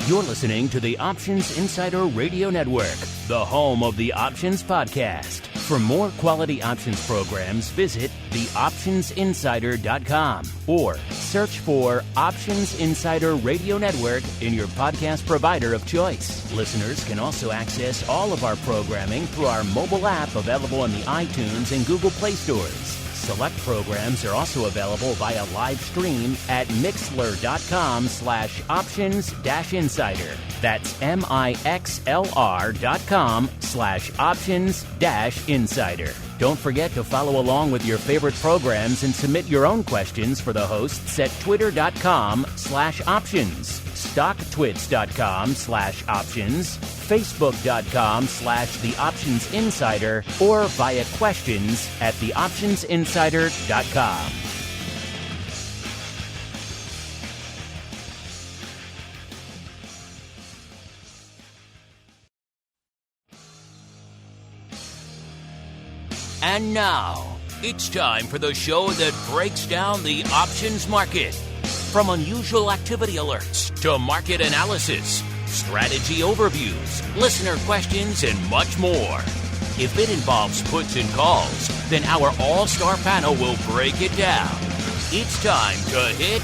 You're listening to the Options Insider Radio Network, the home of the Options Podcast. For more quality options programs, visit theoptionsinsider.com or search for Options Insider Radio Network in your podcast provider of choice. Listeners can also access all of our programming through our mobile app available in the iTunes and Google Play stores. Select programs are also available via live stream at mixlr.com/options-insider. That's mixlr.com/options-insider. Don't forget to follow along with your favorite programs and submit your own questions for the hosts at twitter.com/options, stocktwits.com/options, facebook.com/theoptionsinsider, or via questions at theoptionsinsider.com. And now, it's time for the show that breaks down the options market. From unusual activity alerts to market analysis, strategy overviews, listener questions, and much more. If it involves puts and calls, then our all-star panel will break it down. It's time to hit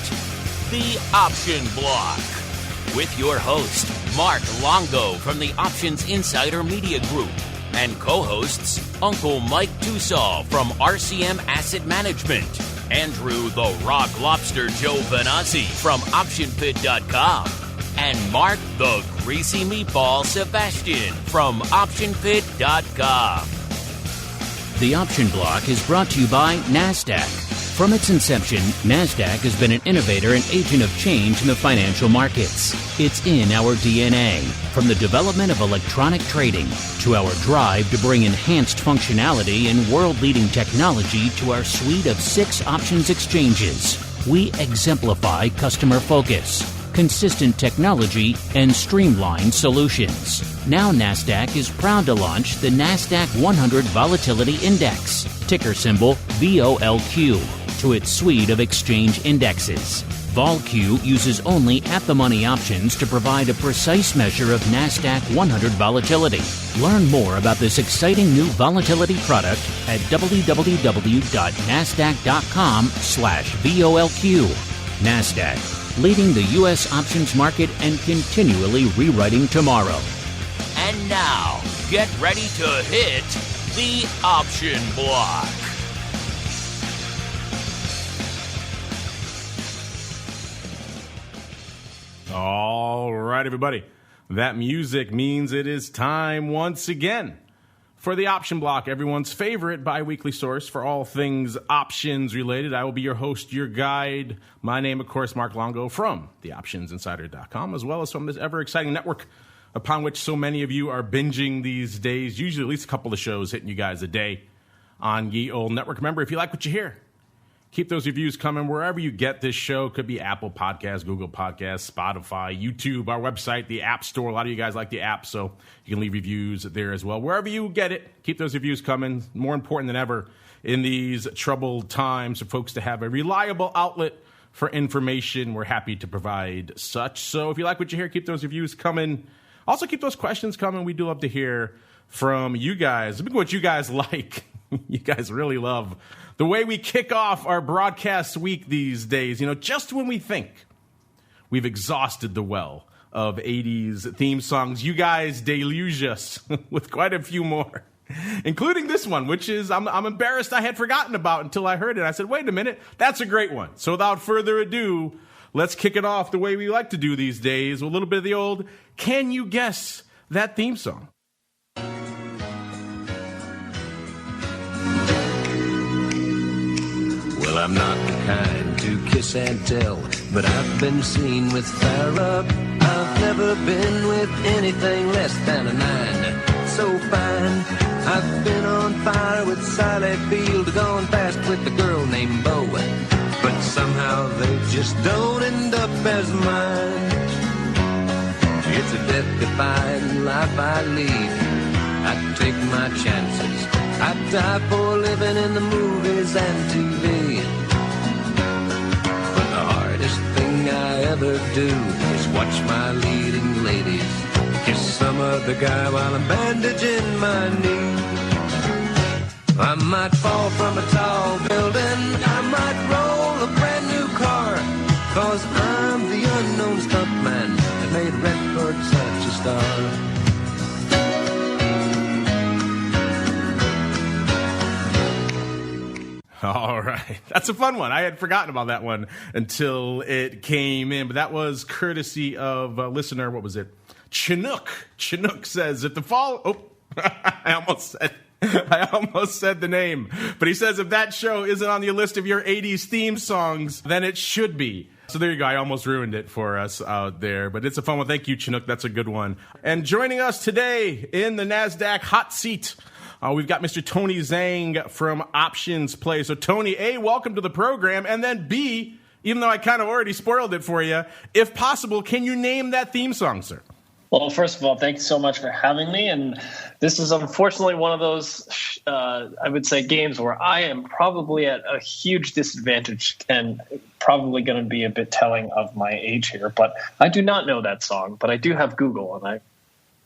the Option Block with your host, Mark Longo from the Options Insider Media Group, and co-hosts Uncle Mike Tussaw from RCM Asset Management, Andrew the Rock Lobster Joe Vanazzi from OptionPit.com, and Mark the Greasy Meatball Sebastian from OptionPit.com. The Option Block is brought to you by NASDAQ. From its inception, NASDAQ has been an innovator and agent of change in the financial markets. It's in our DNA. From the development of electronic trading to our drive to bring enhanced functionality and world-leading technology to our suite of 6 options exchanges, we exemplify customer focus, consistent technology, and streamlined solutions. Now NASDAQ is proud to launch the NASDAQ 100 Volatility Index, ticker symbol VOLQ, to its suite of exchange indexes. VOLQ uses only at-the-money options to provide a precise measure of NASDAQ 100 volatility. Learn more about this exciting new volatility product at www.nasdaq.com/VOLQ. NASDAQ, leading the U.S. options market and continually rewriting tomorrow. And now, get ready to hit the Option Block. All right, everybody. That music means it is time once again for the Option Block, everyone's favorite bi-weekly source for all things options related. I will be your host, your guide. My name, of course, Mark Longo from theoptionsinsider.com, as well as from this ever-exciting network upon which so many of you are binging these days, usually at least a couple of shows hitting you guys a day on ye old network. Remember, if you like what you hear, keep those reviews coming wherever you get this show. Could be Apple Podcasts, Google Podcasts, Spotify, YouTube, our website, the App Store. A lot of you guys like the app, so you can leave reviews there as well. Wherever you get it, keep those reviews coming. More important than ever in these troubled times for folks to have a reliable outlet for information. We're happy to provide such. So if you like what you hear, keep those reviews coming. Also, keep those questions coming. We do love to hear from you guys. Look what you guys like. You guys really love the way we kick off our broadcast week these days. You know, just when we think we've exhausted the well of 80s theme songs, you guys deluge us with quite a few more, including this one, which is I'm embarrassed I had forgotten about until I heard it. I said, wait a minute, that's a great one. So without further ado, let's kick it off the way we like to do these days, with a little bit of the old, can you guess that theme song? Well, I'm not the kind to kiss and tell, but I've been seen with fire up. I've never been with anything less than a 9. So fine, I've been on fire with Sally Field, gone fast with a girl named Bo, but somehow they just don't end up as mine. It's a death-defying life I lead. I take my chances. I die for living in the movies and TV. But the hardest thing I ever do is watch my leading other guy while I'm bandaging my knee. I might fall from a tall building, I might roll a brand new car, 'cause I'm the unknown stuntman that made Redford such a star. All right. That's a fun one. I had forgotten about that one until it came in, but that was courtesy of listener, what was it? Chinook. Chinook says, if the fall... Oh, I almost said the name. But he says, if that show isn't on your list of your 80s theme songs, then it should be. So there you go. I almost ruined it for us out there. But it's a fun one. Thank you, Chinook. That's a good one. And joining us today in the NASDAQ hot seat, we've got Mr. Tony ZHANG from Options Play. So, Tony, A, welcome to the program. And then, B, even though I kind of already spoiled it for you, if possible, can you name that theme song, sir? Well, first of all, thank you so much for having me. And this is unfortunately one of those, I would say, games where I am probably at a huge disadvantage and probably going to be a bit telling of my age here. But I do not know that song, but I do have Google, and I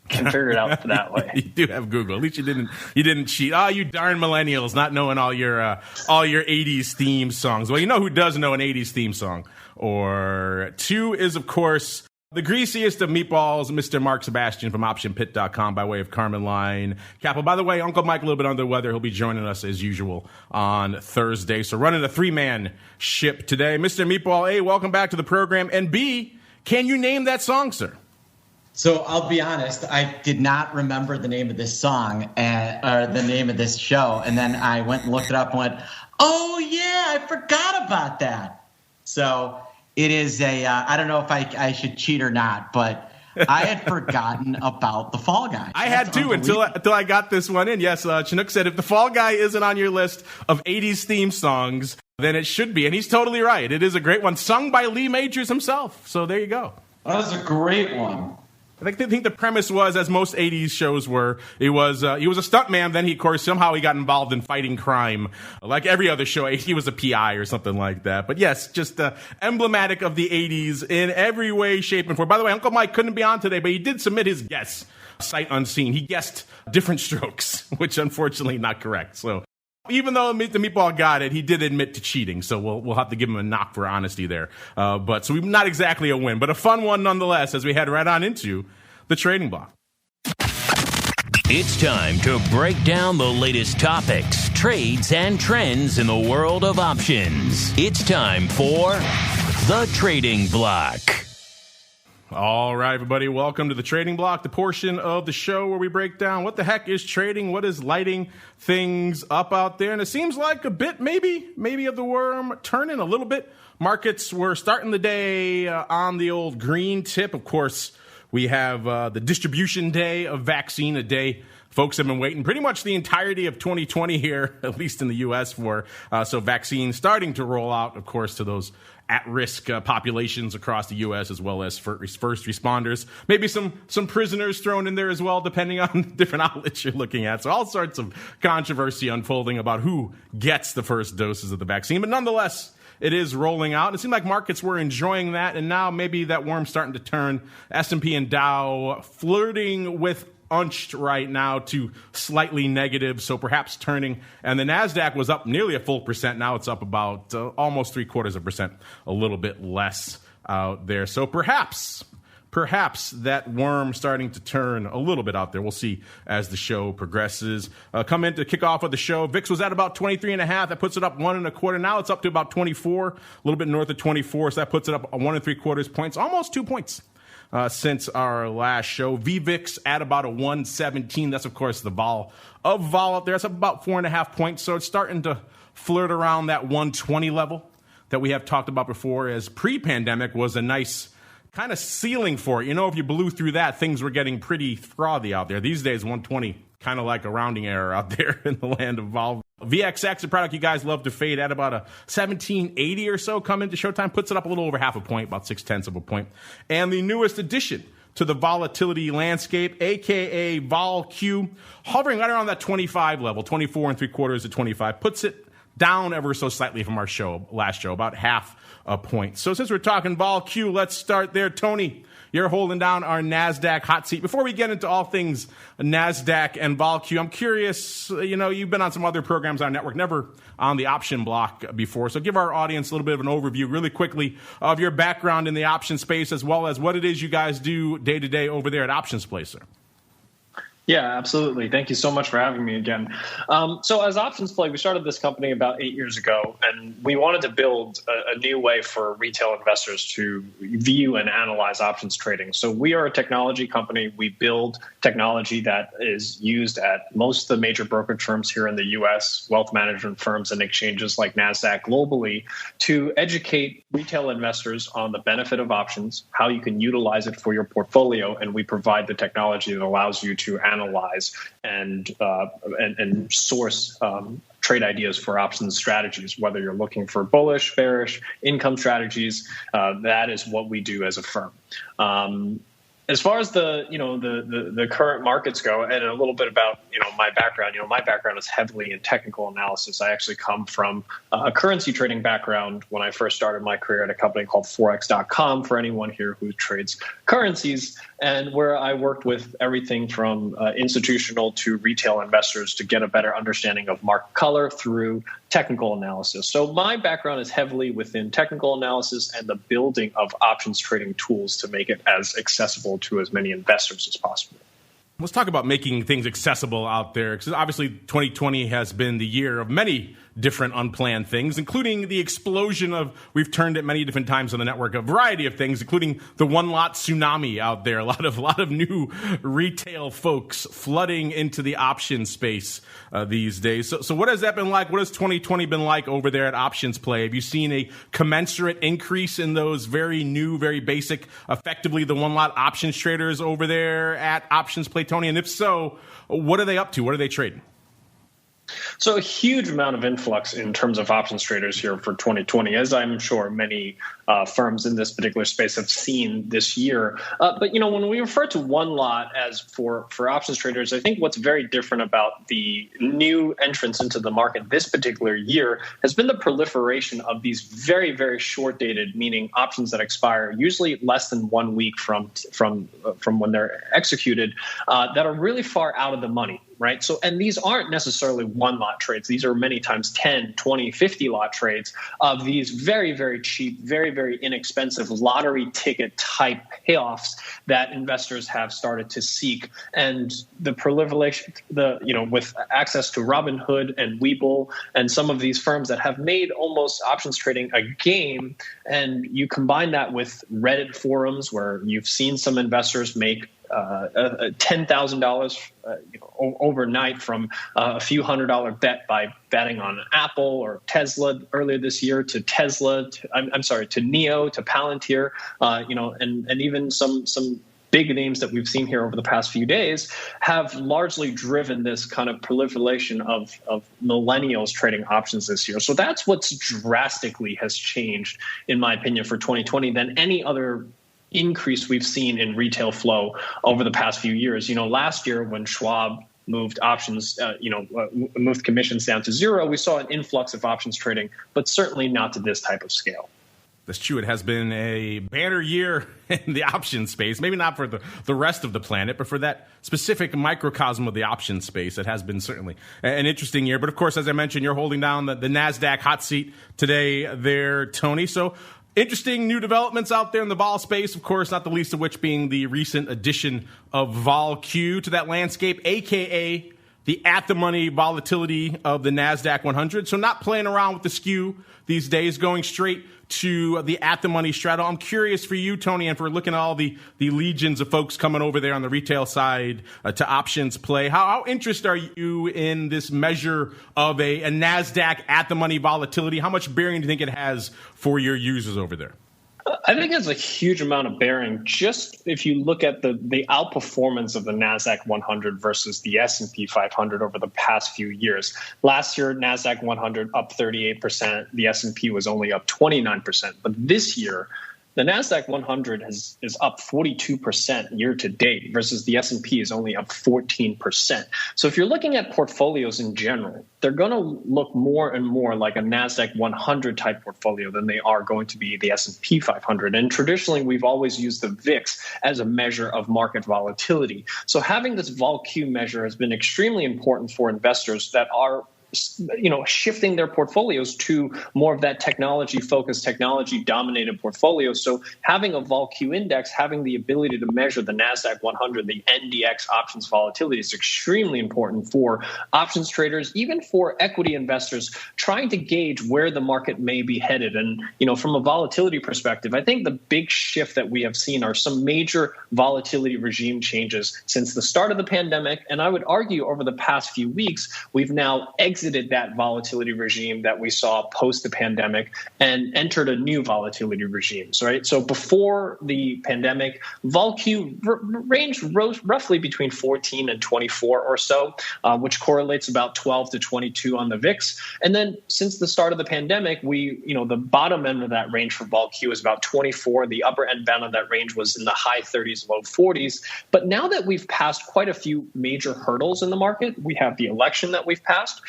can figure it out that way. You do have Google. At least you didn't cheat. Oh, you darn millennials, not knowing all your 80s theme songs. Well, you know who does know an 80s theme song? Or two is, of course, the greasiest of meatballs, Mr. Mark Sebastian from OptionPit.com by way of Carmen Line Capital. By the way, Uncle Mike a little bit under the weather. He'll be joining us as usual on Thursday. So running a three-man ship today. Mr. Meatball, A, welcome back to the program. And B, can you name that song, sir? So I'll be honest, I did not remember the name of this song or the name of this show. And then I went and looked it up and went, oh, yeah, I forgot about that. So it is I don't know if I should cheat or not, but I had forgotten about the Fall Guy. I had to until I got this one in. Yes, Chinook said, if the Fall Guy isn't on your list of 80s theme songs, then it should be. And he's totally right. It is a great one, sung by Lee Majors himself. So there you go. That was a great one. I think the premise was, as most 80s shows were, he was a stuntman. Then he got involved in fighting crime. Like every other show, he was a PI or something like that. But yes, just emblematic of the 80s in every way, shape, and form. By the way, Uncle Mike couldn't be on today, but he did submit his guess, sight unseen. He guessed Different Strokes, which unfortunately not correct. So even though the Meatball got it, he did admit to cheating, so we'll have to give him a knock for honesty there. But so not exactly a win, but a fun one nonetheless as we head right on into the trading block. It's time to break down the latest topics, trades, and trends in the world of options. It's time for the trading block. All right, everybody, welcome to the trading block, the portion of the show where we break down what the heck is trading, what is lighting things up out there. And it seems like a bit, maybe of the worm turning a little bit. Markets were starting the day on the old green tip. Of course, we have the distribution day of vaccine, a day folks have been waiting pretty much the entirety of 2020 here, at least in the U.S. for. So vaccines starting to roll out, of course, to those at-risk populations across the U.S. as well as first responders. Maybe some prisoners thrown in there as well, depending on different outlets you're looking at. So all sorts of controversy unfolding about who gets the first doses of the vaccine. But nonetheless, it is rolling out. It seemed like markets were enjoying that, and now maybe that worm's starting to turn. S&P and Dow flirting with unched right now to slightly negative, so perhaps turning. And the NASDAQ was up nearly a full percent. Now it's up about almost 0.75%, a little bit less out there. So perhaps that worm starting to turn a little bit out there. We'll see as the show progresses. Come in to kick off with the show. VIX was at about 23.5. That puts it up 1.25. Now it's up to about 24, a little bit north of 24. So that puts it up 1.75 points, almost 2 points since our last show. VVIX at about a 117. That's, of course, the vol out there. It's up about 4.5 points. So it's starting to flirt around that 120 level that we have talked about before, as pre-pandemic was a nice kind of ceiling for it. You know, if you blew through that, things were getting pretty frothy out there. These days, 120, kind of like a rounding error out there in the land of vol. VXX, a product you guys love to fade, at about a 1780 or so come into Showtime, puts it up a little over half a point, about 0.6 points. And the newest addition to the volatility landscape, aka Vol Q, hovering right around that 25 level, 24.75 to 25, puts it down ever so slightly from our last show, about half a point. So since we're talking Vol Q, let's start there. Tony, You're holding down our NASDAQ hot seat. Before we get into all things NASDAQ and VolQ, I'm curious, you've been on some other programs on our network, never on the option block before. So give our audience a little bit of an overview really quickly of your background in the option space, as well as what it is you guys do day to day over there at Options Play, sir. Yeah, absolutely. Thank you so much for having me again. So as Options Play, we started this company about 8 years ago, and we wanted to build a new way for retail investors to view and analyze options trading. So we are a technology company. We build technology that is used at most of the major brokerage firms here in the U.S., wealth management firms and exchanges like NASDAQ globally, to educate retail investors on the benefit of options, how you can utilize it for your portfolio, and we provide the technology that allows you to analyze and source trade ideas for options strategies, whether you're looking for bullish, bearish, income strategies. That is what we do as a firm. As far as the current markets go, and a little bit about my background. My background is heavily in technical analysis. I actually come from a currency trading background when I first started my career at a company called Forex.com, for anyone here who trades currencies, and where I worked with everything from institutional to retail investors to get a better understanding of market color through technical analysis. So my background is heavily within technical analysis and the building of options trading tools to make it as accessible to as many investors as possible. Let's talk about making things accessible out there, because obviously 2020 has been the year of many different unplanned things, including the explosion of, we've turned it many different times on the network, a variety of things, including the one-lot tsunami out there. A lot of new retail folks flooding into the option space these days. So what has that been like? What has 2020 been like over there at Options Play? Have you seen a commensurate increase in those very new, very basic, effectively the one-lot options traders over there at Options Play, Tony? And if so, what are they up to? What are they trading? So a huge amount of influx in terms of options traders here for 2020, as I'm sure many firms in this particular space have seen this year. But, when we refer to one lot as for options traders, I think what's very different about the new entrance into the market this particular year has been the proliferation of these very, very short dated, meaning options that expire usually less than 1 week from when they're executed, that are really far out of the money. Right. So, and these aren't necessarily one lot trades. These are many times 10, 20, 50 lot trades of these very, very cheap, very, very inexpensive lottery ticket type payoffs that investors have started to seek. And the proliferation, with access to Robinhood and Webull and some of these firms that have made almost options trading a game. And you combine that with Reddit forums where you've seen some investors make $10,000 overnight from a few $100 bet by betting on Apple or Tesla earlier this year, to Tesla, to Neo, to Palantir, and even some big names that we've seen here over the past few days have largely driven this kind of proliferation of millennials trading options this year. So that's what's drastically has changed, in my opinion, for 2020 than any other increase we've seen in retail flow over the past few years. Last year when Schwab moved options, moved commissions down to zero, we saw an influx of options trading, but certainly not to this type of scale. That's true. It has been a banner year in the option space, maybe not for the rest of the planet, but for that specific microcosm of the option space, it has been certainly an interesting year. But of course, as I mentioned, you're holding down the NASDAQ hot seat today there, Tony. So interesting new developments out there in the vol space, of course, not the least of which being the recent addition of VolQ to that landscape, a.k.a. the at-the-money volatility of the NASDAQ 100. So not playing around with the skew these days, going straight to the at-the-money straddle. I'm curious for you, Tony, and for looking at all the legions of folks coming over there on the retail side to Options Play. How interested are you in this measure of a NASDAQ at-the-money volatility? How much bearing do you think it has for your users over there? I think it's a huge amount of bearing. Just if you look at the outperformance of the NASDAQ 100 versus the S&P 500 over the past few years. Last year, NASDAQ 100 up 38%. The S&P was only up 29%. But this year, the NASDAQ 100 is up 42% year to date versus the S&P is only up 14%. So if you're looking at portfolios in general, they're going to look more and more like a NASDAQ 100 type portfolio than they are going to be the S&P 500. And traditionally, we've always used the VIX as a measure of market volatility. So having this vol-Q measure has been extremely important for investors that are shifting their portfolios to more of that technology-focused, technology-dominated portfolio. So having a vol-Q index, having the ability to measure the NASDAQ 100, the NDX options volatility is extremely important for options traders, even for equity investors trying to gauge where the market may be headed. And, from a volatility perspective, I think the big shift that we have seen are some major volatility regime changes since the start of the pandemic. And I would argue over the past few weeks, we've now exited that volatility regime that we saw post the pandemic and entered a new volatility regime. Right? So before the pandemic, vol-Q ranged roughly between 14 and 24 or so, which correlates about 12 to 22 on the VIX. And then since the start of the pandemic, the bottom end of that range for vol-Q is about 24. The upper end bound of that range was in the high 30s, low 40s. But now that we've passed quite a few major hurdles in the market, we have the election that we've passed.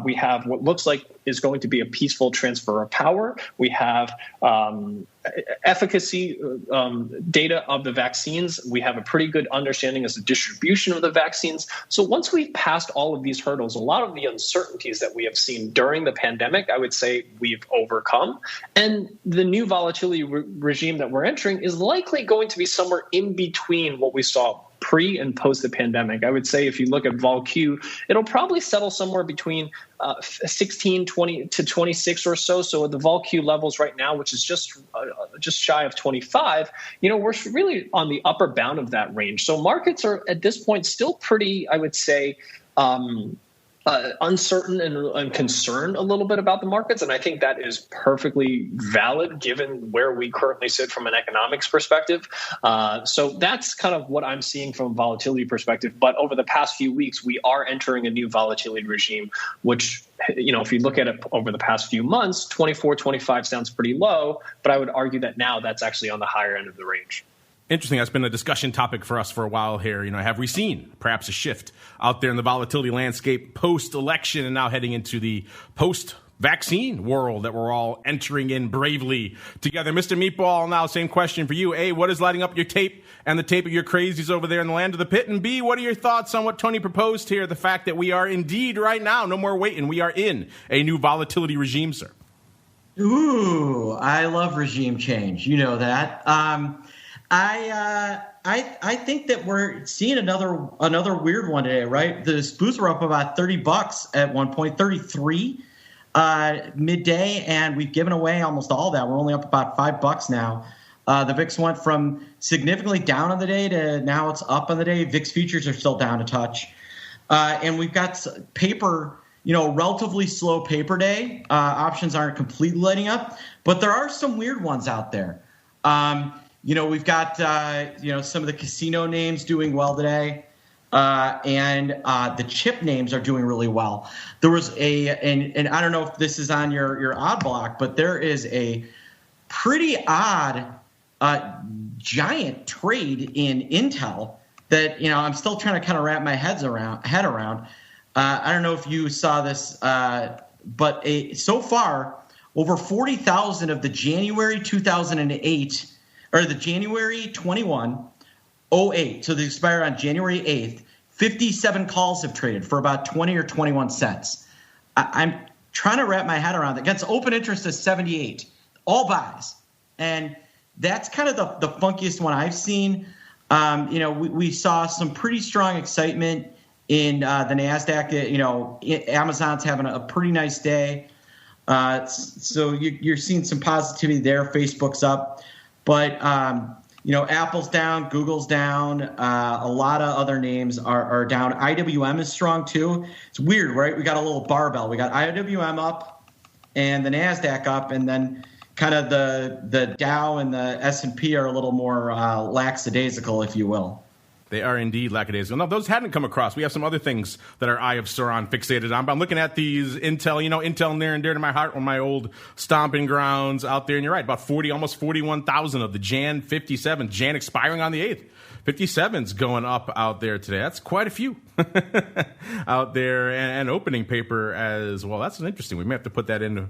We have what looks like is going to be a peaceful transfer of power. We have efficacy data of the vaccines. We have a pretty good understanding as the distribution of the vaccines. So once we've passed all of these hurdles, a lot of the uncertainties that we have seen during the pandemic, I would say we've overcome. And the new volatility regime that we're entering is likely going to be somewhere in between what we saw pre and post the pandemic. I would say if you look at vol-Q, it'll probably settle somewhere between 16, 20 to 26 or so. So at the vol-Q levels right now, which is just shy of 25, we're really on the upper bound of that range. So markets are at this point still pretty, I would say, uncertain and concerned a little bit about the markets. And I think that is perfectly valid given where we currently sit from an economics perspective. So that's kind of what I'm seeing from a volatility perspective. But over the past few weeks, we are entering a new volatility regime, which, if you look at it over the past few months, 24, 25 sounds pretty low. But I would argue that now that's actually on the higher end of the range. Interesting. That's been a discussion topic for us for a while here. Have we seen perhaps a shift out there in the volatility landscape post-election and now heading into the post-vaccine world that we're all entering in bravely together? Mr. Meatball, now same question for you. A, what is lighting up your tape and the tape of your crazies over there in the land of the pit? And B, what are your thoughts on what Tony proposed here, the fact that we are indeed right now, no more waiting, we are in a new volatility regime, sir? Ooh, I love regime change. You know that. I think that we're seeing another weird one today, right? The SPOOs were up about $30 at one point, 33 midday, and we've given away almost all that. We're only up about $5 now. The VIX went from significantly down on the day to now it's up on the day. VIX futures are still down a touch, and we've got paper. Relatively slow paper day. Options aren't completely lighting up, but there are some weird ones out there. We've got, some of the casino names doing well today, and the chip names are doing really well. There was and I don't know if this is on your odd block, but there is a pretty odd giant trade in Intel that, I'm still trying to kind of wrap my head around. I don't know if you saw this, but so far, over 40,000 of the January 2008 or the January 2108, so they expire on January 8th, 57 calls have traded for about 20 or 21 cents. I'm trying to wrap my head around that. Against open interest is 78, all buys. And that's kind of the funkiest one I've seen. We saw some pretty strong excitement in the NASDAQ. Amazon's having a pretty nice day. So you're seeing some positivity there. Facebook's up. But, Apple's down, Google's down, a lot of other names are down. IWM is strong, too. It's weird, right? We got a little barbell. We got IWM up and the NASDAQ up, and then kind of the Dow and the S&P are a little more lackadaisical, if you will. They are indeed lackadaisical. No, those hadn't come across. We have some other things that our Eye of Sauron fixated on. But I'm looking at these Intel, Intel near and dear to my heart, one of my old stomping grounds out there. And you're right, about almost 41,000 of the Jan 57, Jan expiring on the 8th. 57's going up out there today. That's quite a few out there. And opening paper as well. That's interesting. We may have to put that in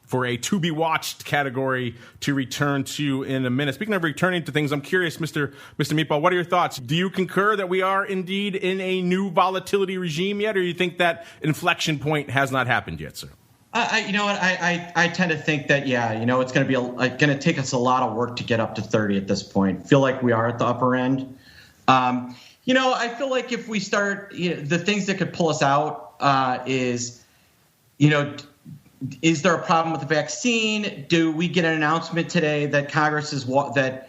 for a to-be-watched category to return to in a minute. Speaking of returning to things, I'm curious, Mr. Meatball, what are your thoughts? Do you concur that we are indeed in a new volatility regime yet, or do you think that inflection point has not happened yet, sir? You know what? I tend to think that, it's going to be going to take us a lot of work to get up to 30 at this point. Feel like we are at the upper end. I feel like if we start, the things that could pull us out is there a problem with the vaccine? Do we get an announcement today that Congress is the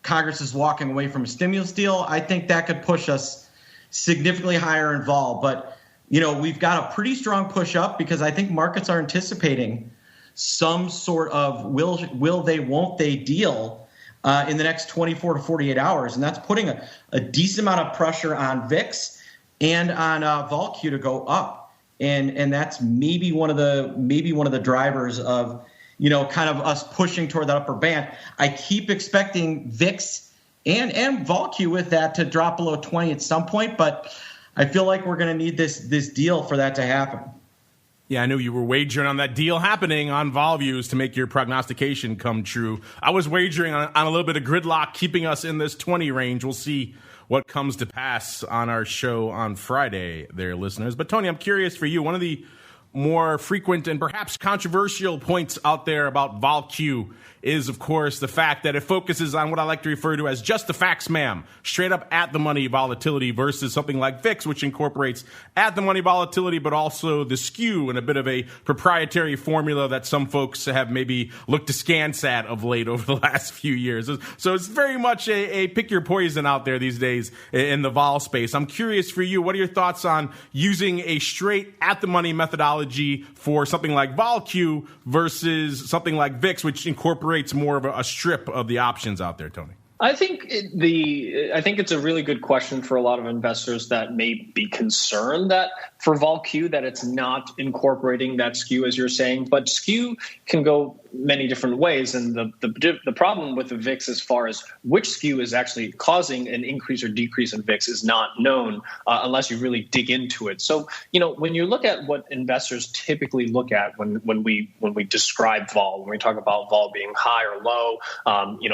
Congress is walking away from a stimulus deal? I think that could push us significantly higher in vol. But we've got a pretty strong push up because I think markets are anticipating some sort of will they, won't they deal in the next 24 to 48 hours, and that's putting a decent amount of pressure on VIX and on vol Q to go up. And that's maybe one of the drivers of, kind of us pushing toward that upper band. I keep expecting VIX and vol Q with that to drop below 20 at some point, but I feel like we're going to need this deal for that to happen. Yeah, I knew you were wagering on that deal happening on vol views to make your prognostication come true. I was wagering on a little bit of gridlock, keeping us in this 20 range. We'll see what comes to pass on our show on Friday there, listeners. But, Tony, I'm curious for you. One of the more frequent and perhaps controversial points out there about vol Q is, of course, the fact that it focuses on what I like to refer to as just the facts, ma'am, straight up at the money volatility versus something like VIX, which incorporates at the money volatility, but also the skew and a bit of a proprietary formula that some folks have maybe looked askance at of late over the last few years. So it's very much a pick your poison out there these days in the vol space. I'm curious for you, what are your thoughts on using a straight at the money methodology for something like vol Q versus something like VIX, which incorporates more of a strip of the options out there, Tony? I think it's a really good question for a lot of investors that may be concerned that for vol Q that it's not incorporating that skew, as you're saying. But skew can go many different ways, and the problem with the VIX as far as which skew is actually causing an increase or decrease in VIX is not known unless you really dig into it. So when you look at what investors typically look at when we describe vol, when we talk about vol being high or low,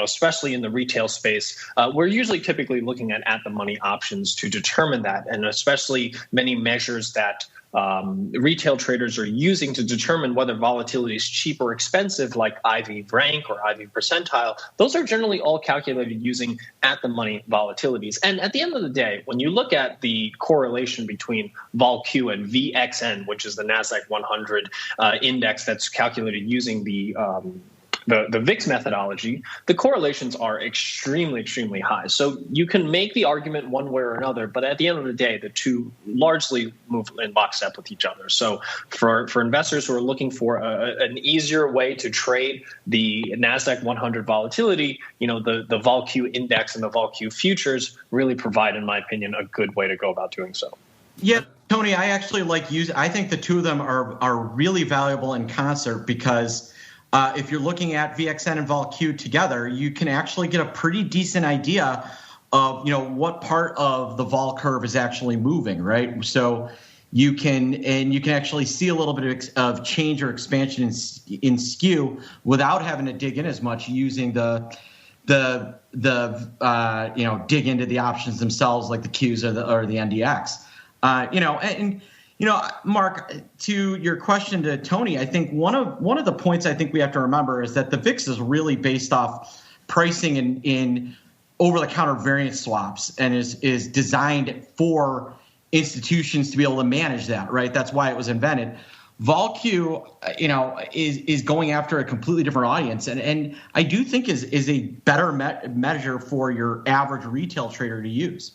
especially in the retail space, we're usually typically looking at the money options to determine that, and especially many measures that retail traders are using to determine whether volatility is cheap or expensive, like IV rank or IV percentile. Those are generally all calculated using at the money volatilities. And at the end of the day, when you look at the correlation between vol Q and VXN, which is the NASDAQ 100 index that's calculated using the VIX methodology, the correlations are extremely, extremely high. So you can make the argument one way or another, but at the end of the day, the two largely move in lockstep with each other. So for investors who are looking for an easier way to trade the NASDAQ 100 volatility, the vol Q index and the vol Q futures really provide, in my opinion, a good way to go about doing so. Yeah, Tony, I actually I think the two of them are really valuable in concert because if you're looking at VXN and vol Q together, you can actually get a pretty decent idea of what part of the vol curve is actually moving, right? So you can actually see a little bit of change or expansion in skew without having to dig in as much using dig into the options themselves like the Qs or the NDX, Mark, to your question to Tony, I think one of the points I think we have to remember is that the VIX is really based off pricing in over-the-counter variance swaps and is designed for institutions to be able to manage that, right? That's why it was invented. Vol Q, is going after a completely different audience, and I do think is a better measure for your average retail trader to use.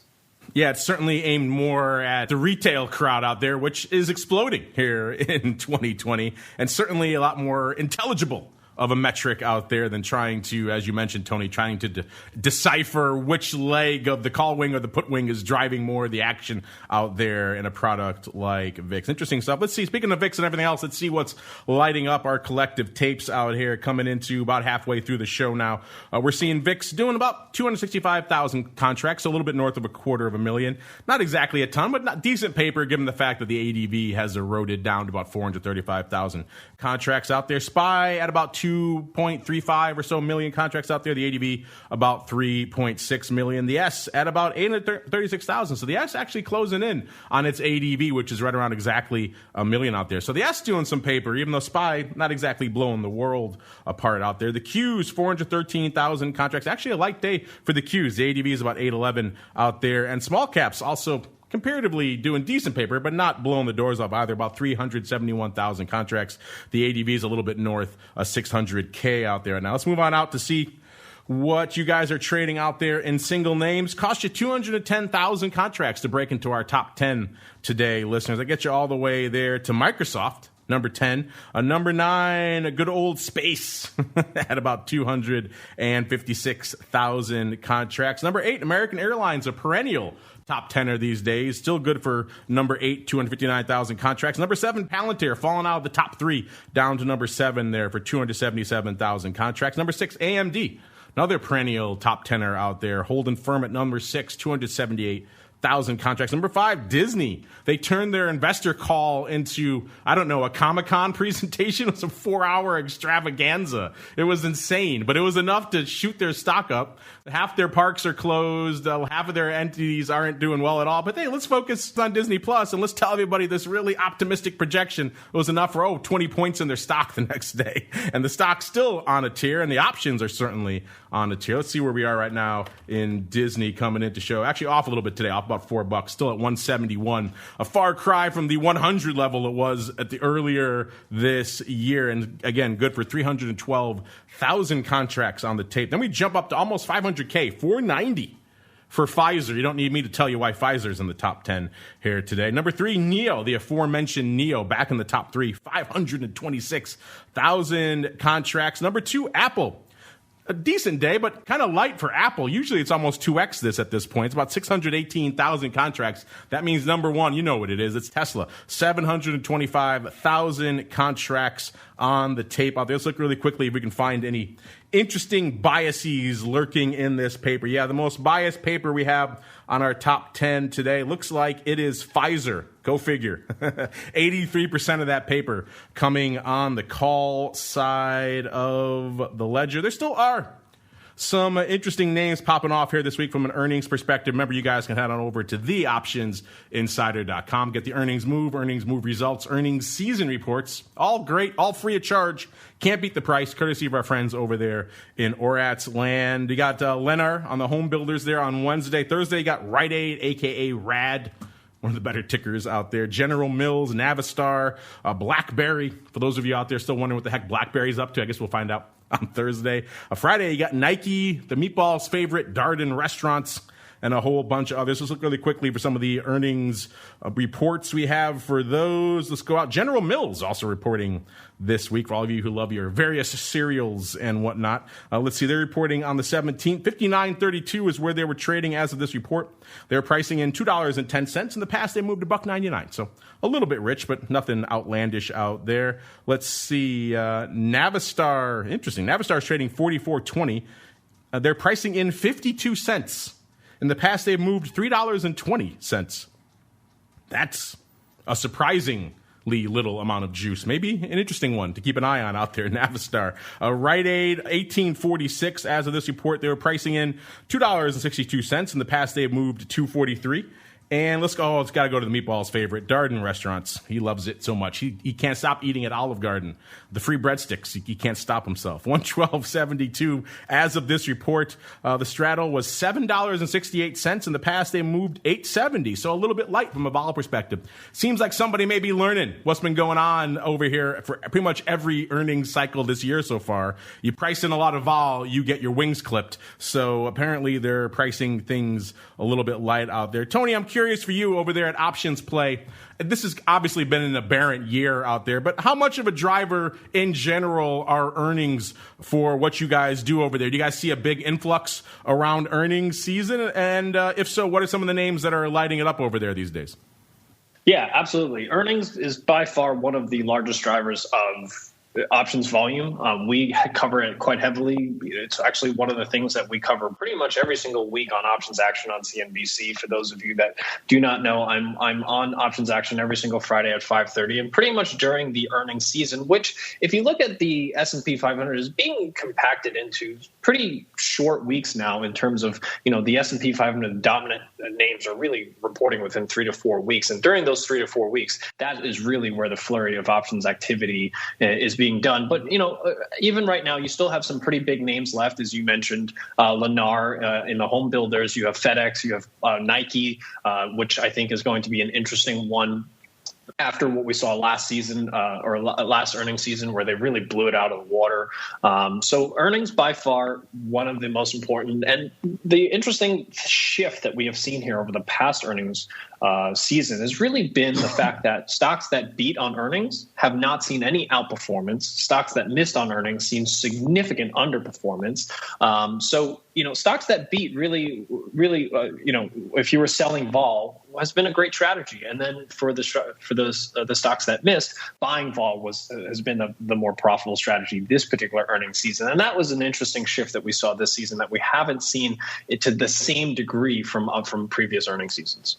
Yeah, it's certainly aimed more at the retail crowd out there, which is exploding here in 2020, and certainly a lot more intelligible of a metric out there than trying to, as you mentioned, Tony, trying to decipher which leg of the call wing or the put wing is driving more of the action out there in a product like VIX. Interesting stuff. Let's see, speaking of VIX and everything else, let's see what's lighting up our collective tapes out here coming into about halfway through the show now. We're seeing VIX doing about 265,000 contracts, so a little bit north of 250,000. Not exactly a ton, but not decent paper given the fact that the ADV has eroded down to about 435,000 contracts out there. SPY at about 2.35 or so million contracts out there. The ADV about 3.6 million. The S at about 836,000. So the S actually closing in on its ADV, which is right around exactly a million out there. So the S doing some paper, even though SPY not exactly blowing the world apart out there. The Qs, 413,000 contracts. Actually a light day for the Qs. The ADV is about 811 out there. And small caps also comparatively doing decent paper, but not blowing the doors off either. About 371,000 contracts. The ADV is a little bit north of 600K out there. Now let's move on out to see what you guys are trading out there in single names. Cost you 210,000 contracts to break into our top 10 today, listeners. I get you all the way there to Microsoft. Number 10, number 9, a good old space at about 256,000 contracts. Number 8, American Airlines, a perennial top 10er these days. Still good for number 8, 259,000 contracts. Number 7, Palantir, falling out of the top 3 down to number 7 there for 277,000 contracts. Number 6, AMD, another perennial top 10er out there, holding firm at number 6, 278,000 contracts. Number 5, Disney. They turned their investor call into, I don't know, a Comic-Con presentation. It was a 4-hour extravaganza. It was insane, but it was enough to shoot their stock up. Half their parks are closed. Half of their entities aren't doing well at all. But hey, let's focus on Disney Plus and let's tell everybody this really optimistic projection was enough for 20 points in their stock the next day. And the stock's still on a tear, and the options are certainly on a tear. Let's see where we are right now in Disney coming into show. Actually off a little bit today, off about $4, still at 171. A far cry from the 100 level it was at the earlier this year. And again, good for 312,000 contracts on the tape. Then we jump up to almost 500K, 490 for Pfizer. You don't need me to tell you why Pfizer's in the top 10 here today. Number 3, NEO, the aforementioned NEO, back in the top 3, 526,000 contracts. Number 2, Apple. A decent day, but kind of light for Apple. Usually it's almost 2x this at this point. It's about 618,000 contracts. That means number 1, you know what it is. It's Tesla. 725,000 contracts on the tape out there. Let's look really quickly if we can find any interesting biases lurking in this paper. Yeah, the most biased paper we have on our top 10 today looks like it is Pfizer. Go figure. 83% of that paper coming on the call side of the ledger. There still are some interesting names popping off here this week from an earnings perspective. Remember, you guys can head on over to theoptionsinsider.com. Get the earnings move results, earnings season reports. All great, all free of charge. Can't beat the price, courtesy of our friends over there in Orat's Land. You got Lennar on the home builders there on Wednesday. Thursday, you got Rite Aid, a.k.a. RAD. One of the better tickers out there. General Mills, Navistar, BlackBerry. For those of you out there still wondering what the heck BlackBerry's up to, I guess we'll find out on Thursday. Friday, you got Nike, the Meatball's favorite, Darden Restaurants, and a whole bunch of others. Let's look really quickly for some of the earnings reports we have for those. Let's go out. General Mills also reporting this week for all of you who love your various cereals and whatnot. Let's see, they're reporting on the 17th. $59.32 is where they were trading as of this report. They're pricing in $2.10. In the past, they moved to $1.99. So a little bit rich, but nothing outlandish out there. Let's see, Navistar. Interesting. Navistar is trading $44.20. They're pricing in 52 cents. In the past, they've moved $3.20. That's a surprisingly little amount of juice. Maybe an interesting one to keep an eye on out there, Navistar. Rite Aid, $18.46. As of this report, they were pricing in $2.62. In the past, they've moved to $2.43. And let's go. Oh, it's got to go to the Meatball's favorite, Darden Restaurants. He loves it so much. He can't stop eating at Olive Garden. The free breadsticks, he can't stop himself. $112.72 as of this report. The straddle was $7.68. In the past, they moved $8.70. So a little bit light from a vol perspective. Seems like somebody may be learning what's been going on over here for pretty much every earnings cycle this year so far. You price in a lot of vol, you get your wings clipped. So apparently they're pricing things a little bit light out there. Tony, I'm curious curious for you over there at Options Play. This has obviously been an aberrant year out there, but how much of a driver in general are earnings for what you guys do over there? Do you guys see a big influx around earnings season? And if so, what are some of the names that are lighting it up over there these days? Yeah, absolutely. Earnings is by far one of the largest drivers of options volume. We cover it quite heavily. It's actually one of the things that we cover pretty much every single week on Options Action on CNBC. For those of you that do not know, I'm on Options Action every single Friday at 5:30, and pretty much during the earnings season, which if you look at the S&P 500 is being compacted into pretty short weeks now in terms of, the S&P 500 dominant names are really reporting within 3 to 4 weeks. And during those 3 to 4 weeks, that is really where the flurry of options activity is being done. But, even right now, you still have some pretty big names left, as you mentioned, Lennar in the home builders. You have FedEx, you have Nike, which I think is going to be an interesting one after what we saw last season or last earnings season, where they really blew it out of the water. So earnings by far one of the most important. And the interesting shift that we have seen here over the past earnings season has really been the fact that stocks that beat on earnings have not seen any outperformance. Stocks that missed on earnings seen significant underperformance. So, stocks that beat really, if you were selling vol, has been a great strategy. And then for the stocks that missed, buying vol has been the more profitable strategy this particular earnings season. And that was an interesting shift that we saw this season that we haven't seen it to the same degree from previous earnings seasons.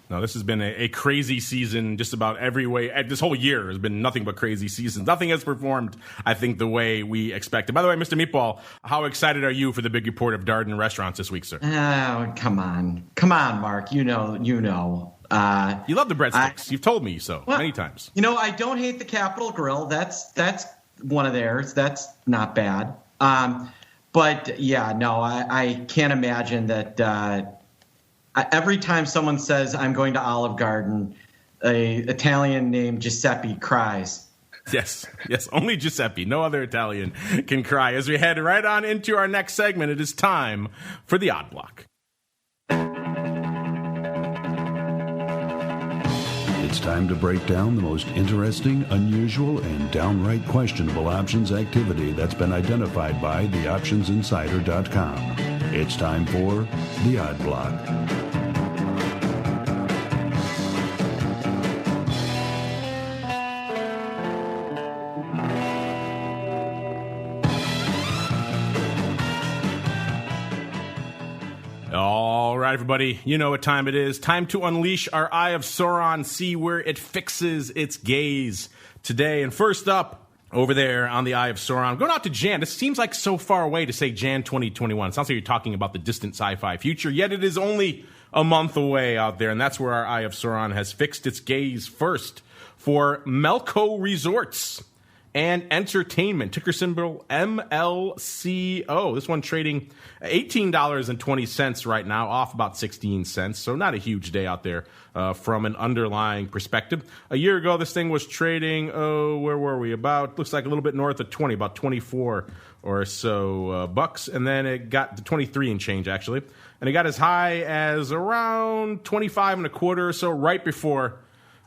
No, this has been a crazy season just about every way. This whole year has been nothing but crazy seasons. Nothing has performed, I think, the way we expected. By the way, Mr. Meatball, how excited are you for the big report of Darden restaurants this week, sir? Oh, come on. Come on, Mark. You know. You love the breadsticks. You've told me so many times. I don't hate the Capitol Grill. That's one of theirs. That's not bad. But, yeah, no, I can't imagine that every time someone says, I'm going to Olive Garden, an Italian named Giuseppe cries. Yes, only Giuseppe. No other Italian can cry. As we head right on into our next segment, it is time for the Odd Block. It's time to break down the most interesting, unusual, and downright questionable options activity that's been identified by theoptionsinsider.com. It's time for the Odd Block. All right, everybody, you know what time it is. Time to unleash our Eye of Sauron, see where it fixes its gaze today. And first up, over there on the Eye of Sauron, going out to Jan. This seems like so far away to say Jan 2021. It sounds like you're talking about the distant sci-fi future, yet it is only a month away out there, and that's where our Eye of Sauron has fixed its gaze first for MLCO Resorts and Entertainment, ticker symbol MLCO. This one trading $18.20 right now, off about 16 cents. So not a huge day out there from an underlying perspective. A year ago, this thing was trading, where were we? Looks like a little bit north of 20, about 24 or so bucks. And then it got to 23 and change, actually. And it got as high as around 25 and a quarter or so right before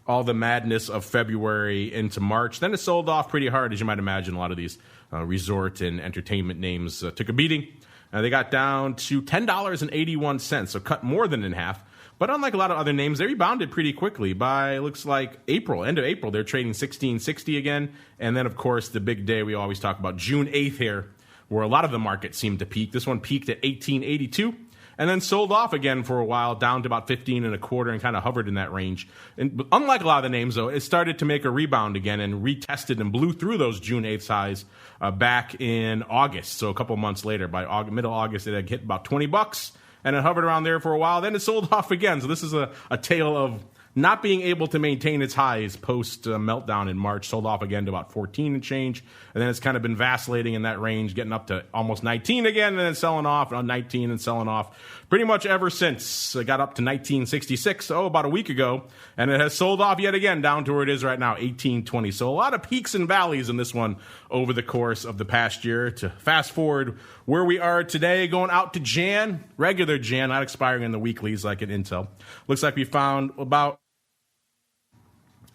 all the madness of February into March. Then it sold off pretty hard, as you might imagine. A lot of these resort and entertainment names took a beating. They got down to $10.81, so cut more than in half. But unlike a lot of other names, they rebounded pretty quickly. By, looks like end of April, they're trading $16.60 again. And then, of course, the big day we always talk about, June 8th here, where a lot of the market seemed to peak. This one peaked at $18.82. And then sold off again for a while, down to about 15 and a quarter, and kind of hovered in that range. And unlike a lot of the names, though, it started to make a rebound again and retested and blew through those June 8th highs back in August. So a couple months later, by middle August, it had hit about $20, and it hovered around there for a while. Then it sold off again. So this is a tale of not being able to maintain its highs post meltdown in March. Sold off again to about 14 and change, and then it's kind of been vacillating in that range, getting up to almost 19 again, and then selling off on 19 and selling off pretty much ever since. It got up to 1966 about a week ago, and it has sold off yet again down to where it is right now, 1820. So a lot of peaks and valleys in this one over the course of the past year. To fast forward where we are today, going out to Jan, regular Jan, not expiring in the weeklies like at Intel. Looks like we found about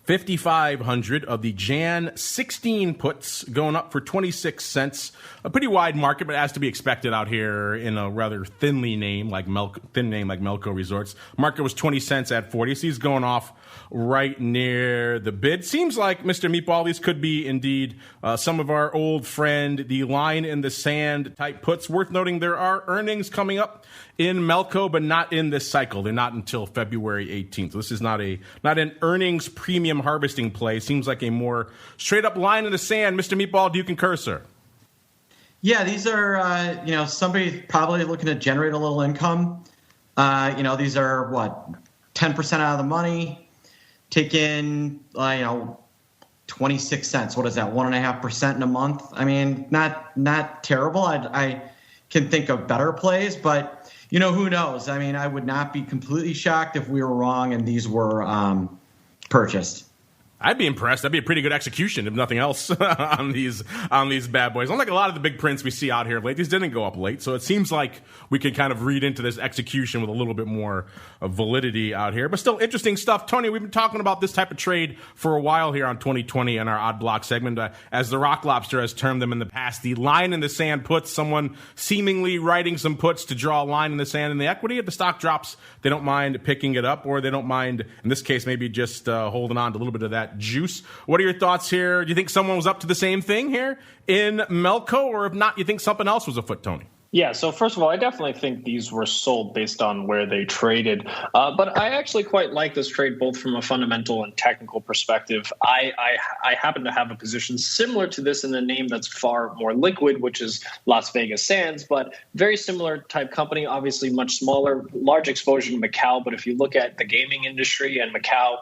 5,500 of the Jan 16 puts going up for 26 cents. A pretty wide market, but as to be expected out here in a rather thin name like MLCO Resorts. Market was 20 cents at 40, so he's going off right near the bid. Seems like, Mr. Meatball, these could be indeed some of our old friend, the line in the sand type puts. Worth noting, there are earnings coming up in MLCO, but not in this cycle. They're not until February 18th. So this is not an earnings premium harvesting play. Seems like a more straight up line in the sand. Mr. Meatball, do you concur, sir? Yeah, these are, somebody probably looking to generate a little income. These are 10% out of the money, take in, 26 cents. What is that? 1.5% in a month. I mean, not terrible. I can think of better plays, but who knows? I mean, I would not be completely shocked if we were wrong and these were purchased. I'd be impressed. That'd be a pretty good execution, if nothing else, on these bad boys. Unlike a lot of the big prints we see out here late, these didn't go up late, so it seems like we can kind of read into this execution with a little bit more validity out here. But still, interesting stuff. Tony, we've been talking about this type of trade for a while here on 2020 in our Odd Block segment. As the Rock Lobster has termed them in the past, the line in the sand puts, someone seemingly writing some puts to draw a line in the sand in the equity. If the stock drops, they don't mind picking it up, or they don't mind, in this case, maybe just holding on to a little bit of that juice. What are your thoughts here? Do you think someone was up to the same thing here in MLCO, or if not, you think something else was afoot, Tony? Yeah, so first of all, I definitely think these were sold based on where they traded. But I actually quite like this trade both from a fundamental and technical perspective. I happen to have a position similar to this in a name that's far more liquid, which is Las Vegas Sands, but very similar type company, obviously much smaller, large exposure to Macau. But if you look at the gaming industry and Macau,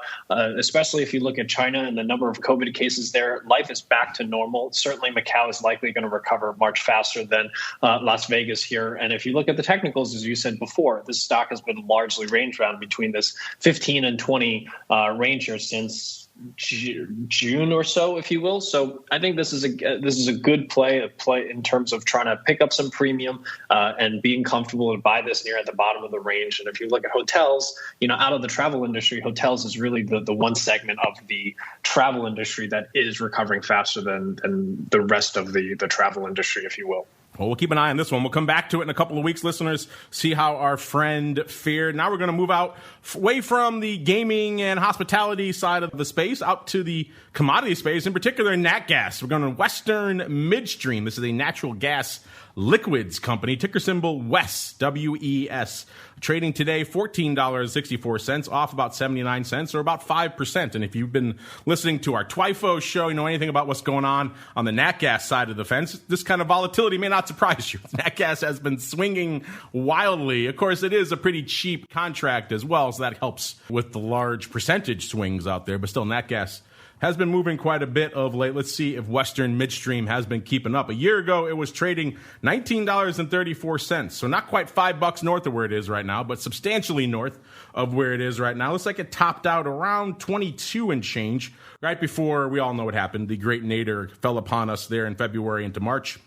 especially if you look at China and the number of COVID cases there, life is back to normal. Certainly Macau is likely going to recover much faster than Las Vegas here. And if you look at the technicals, as you said before, this stock has been largely range bound between this 15 and 20 range here since June or so, if you will. So I think this is a good play in terms of trying to pick up some premium and being comfortable to buy this near at the bottom of the range. And if you look at hotels, out of the travel industry, hotels is really the one segment of the travel industry that is recovering faster than the rest of the travel industry, if you will. Well, we'll keep an eye on this one. We'll come back to it in a couple of weeks, listeners, see how our friend fared. Now we're going to move out away from the gaming and hospitality side of the space out to the commodity space, in particular nat gas. We're going to Western Midstream. This is a natural gas liquids company, ticker symbol WES, W-E-S. Trading today, $14.64, off about 79 cents, or about 5%. And if you've been listening to our TWIFO show, you know anything about what's going on the nat gas side of the fence, this kind of volatility may not surprise you. Nat gas has been swinging wildly. Of course, it is a pretty cheap contract as well, so that helps with the large percentage swings out there. But still, nat gas has been moving quite a bit of late. Let's see if Western Midstream has been keeping up. A year ago, it was trading $19.34, so not quite $5 north of where it is right now, but substantially north of where it is right now. Looks like it topped out around 22 and change right before, we all know what happened. The great nadir fell upon us there in February into March.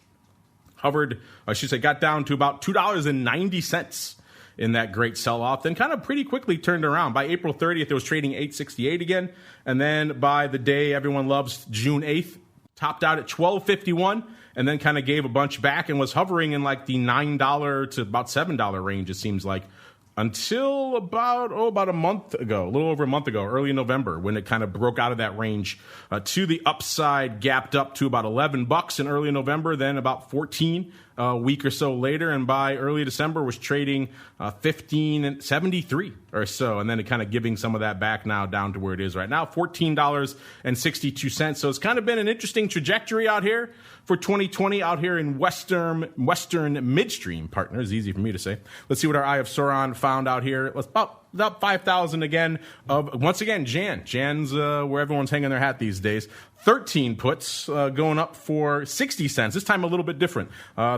Got down to about $2.90 in that great sell-off, then kind of pretty quickly turned around. By April 30th, it was trading $8.68 again, and then by the day everyone loves, June 8th, topped out at $12.51, and then kind of gave a bunch back and was hovering in like the $9 to about $7 range, it seems like, until about a month ago, a little over a month ago, early in November, when it kind of broke out of that range to the upside, gapped up to about $11 in early November, then about 14 a week or so later, and by early December was trading $15.73 or so, and then it kind of giving some of that back now down to where it is right now, $14.62. So it's kind of been an interesting trajectory out here for 2020 out here in Western Midstream Partners. Easy for me to say. Let's see what our Eye of Sauron found out here. up 5,000 again. Once again, Jan's where everyone's hanging their hat these days. 13 puts going up for 60 cents. This time a little bit different.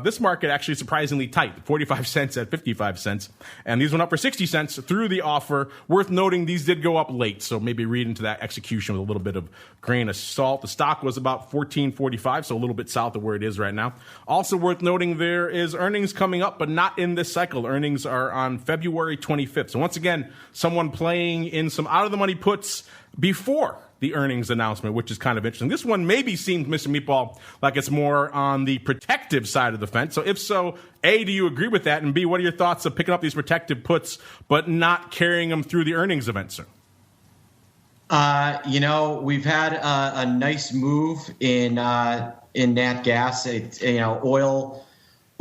This market actually surprisingly tight, 45 cents at 55 cents. And these went up for 60 cents through the offer. Worth noting, these did go up late, so maybe read into that execution with a little bit of grain of salt. The stock was about 14.45, so a little bit south of where it is right now. Also worth noting, there is earnings coming up, but not in this cycle. Earnings are on February 25th. So once again, someone playing in some out-of-the-money puts before the earnings announcement, which is kind of interesting. This one maybe seems, Mr. Meatball, like it's more on the protective side of the fence. So if so, A, do you agree with that? And B, what are your thoughts of picking up these protective puts but not carrying them through the earnings event, sir? We've had a nice move in nat gas.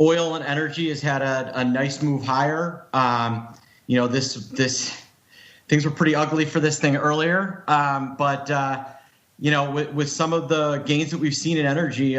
Oil and energy has had a nice move higher. This things were pretty ugly for this thing earlier, but with some of the gains that we've seen in energy,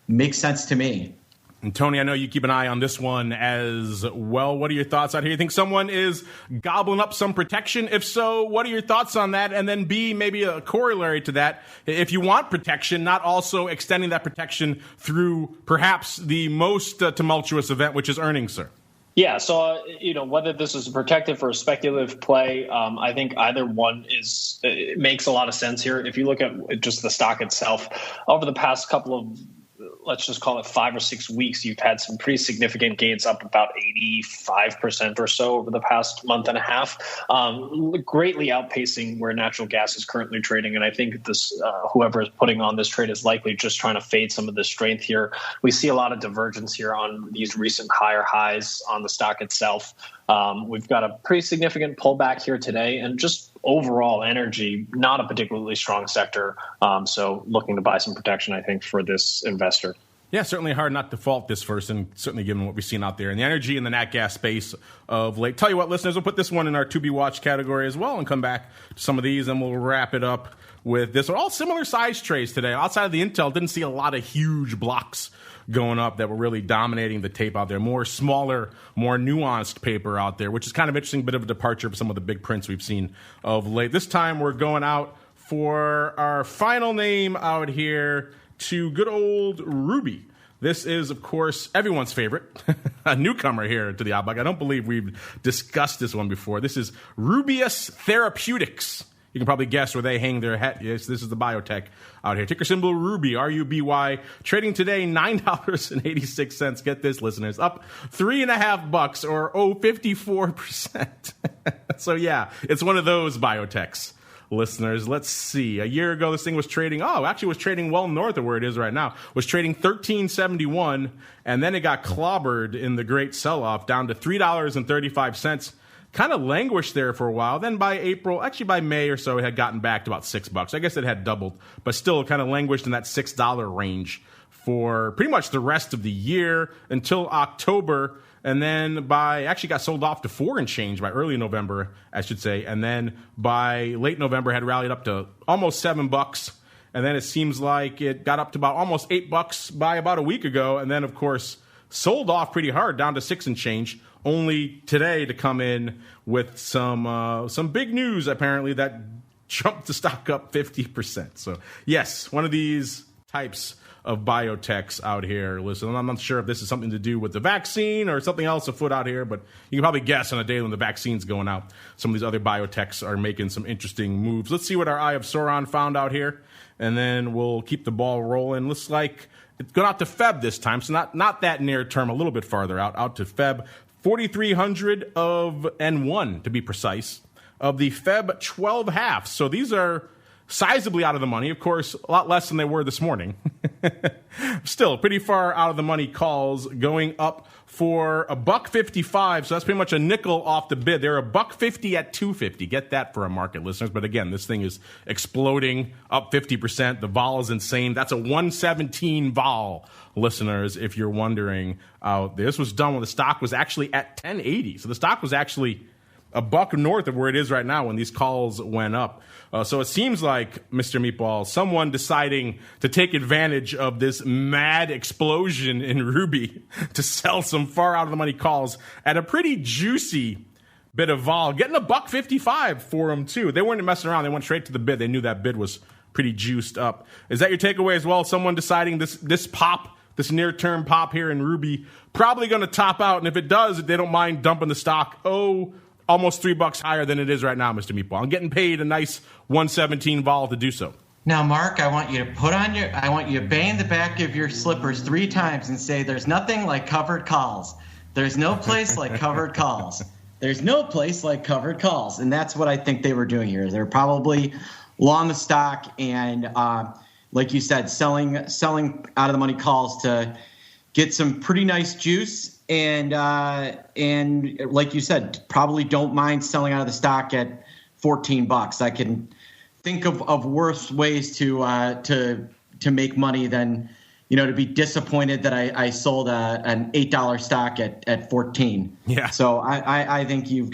makes sense to me. And Tony, I know you keep an eye on this one as well. What are your thoughts out here? You think someone is gobbling up some protection? If so, what are your thoughts on that? And then B, maybe a corollary to that. If you want protection, not also extending that protection through perhaps the most tumultuous event, which is earnings, sir. Yeah, so whether this is a protective or a speculative play, I think either one makes a lot of sense here. If you look at just the stock itself, over the past couple of, let's just call it 5 or 6 weeks, you've had some pretty significant gains, up about 85% or so over the past month and a half, greatly outpacing where natural gas is currently trading. And I think this whoever is putting on this trade is likely just trying to fade some of the strength here. We see a lot of divergence here on these recent higher highs on the stock itself. We've got a pretty significant pullback here today, and just overall energy, not a particularly strong sector. So looking to buy some protection, I think, for this investor. Yeah, certainly hard not to fault this first, and certainly given what we've seen out there in the energy and the nat gas space of late. Tell you what, listeners, we'll put this one in our to be watched category as well and come back to some of these, and we'll wrap it up with this. They're all similar size trays today. Outside of the Intel, didn't see a lot of huge blocks going up that were really dominating the tape out there. More smaller, more nuanced paper out there, which is kind of interesting, bit of a departure from some of the big prints we've seen of late. This time we're going out for our final name out here to good old Ruby. This is, of course, everyone's favorite, a newcomer here to the Outback. I don't believe we've discussed this one before. This is Rubius Therapeutics. You can probably guess where they hang their hat. Yes, this is the biotech out here. Ticker symbol Ruby, R-U-B-Y. Trading today, $9.86. Get this, listeners. Up $3.50 or 54%. So, yeah, it's one of those biotechs. Listeners, let's see. A year ago, this thing was trading, was trading well north of where it is right now. Was trading $13.71, and then it got clobbered in the great sell-off down to $3.35. Kind of languished there for a while. Then by May or so, it had gotten back to about $6. I guess it had doubled, but still kind of languished in that $6 range for pretty much the rest of the year until October. And then actually got sold off to 4 and change by early November, I should say. And then by late November had rallied up to almost $7. And then it seems like it got up to about almost $8 by about a week ago. And then, of course, sold off pretty hard down to 6 and change. Only today to come in with some big news, apparently, that jumped the stock up 50%. So, yes, one of these types of biotechs out here. Listen, I'm not sure if this is something to do with the vaccine or something else afoot out here, but you can probably guess on a day when the vaccine's going out, some of these other biotechs are making some interesting moves. Let's see what our Eye of Sauron found out here, and then we'll keep the ball rolling. Looks like it's going out to Feb this time, so not that near term, a little bit farther out to Feb. 4,301 to be precise, of the Feb 12 halves. So these are sizably out of the money. Of course, a lot less than they were this morning. Still, pretty far out of the money calls, going up for $1.55. So that's pretty much a nickel off the bid. They're $1.50 at $2.50. Get that for a market, listeners. But again, this thing is exploding, up 50%. The vol is insane. That's a 117 vol, listeners, if you're wondering out there. This was done when the stock was actually at 1080. So the stock was actually $1 north of where it is right now when these calls went up. So it seems like, Mr. Meatball, someone deciding to take advantage of this mad explosion in Ruby to sell some far out of the money calls at a pretty juicy bit of vol, getting $1.55 for them too. They weren't messing around. They went straight to the bid. They knew that bid was pretty juiced up. Is that your takeaway as well? Someone deciding this pop, this near-term pop here in Ruby, probably going to top out. And if it does, they don't mind dumping the stock. Almost $3 higher than it is right now, Mr. Meatball. I'm getting paid a nice 117 vol to do so. Now, Mark, I want you to bang the back of your slippers 3 times and say, there's nothing like covered calls. There's no place like covered calls. There's no place like covered calls. And that's what I think they were doing here. They're probably long the stock and, like you said, selling out of the money calls to get some pretty nice juice. And like you said, probably don't mind selling out of the stock at $14. I can think of worse ways to make money than, to be disappointed that I sold an $8 stock at 14. Yeah. So I think you've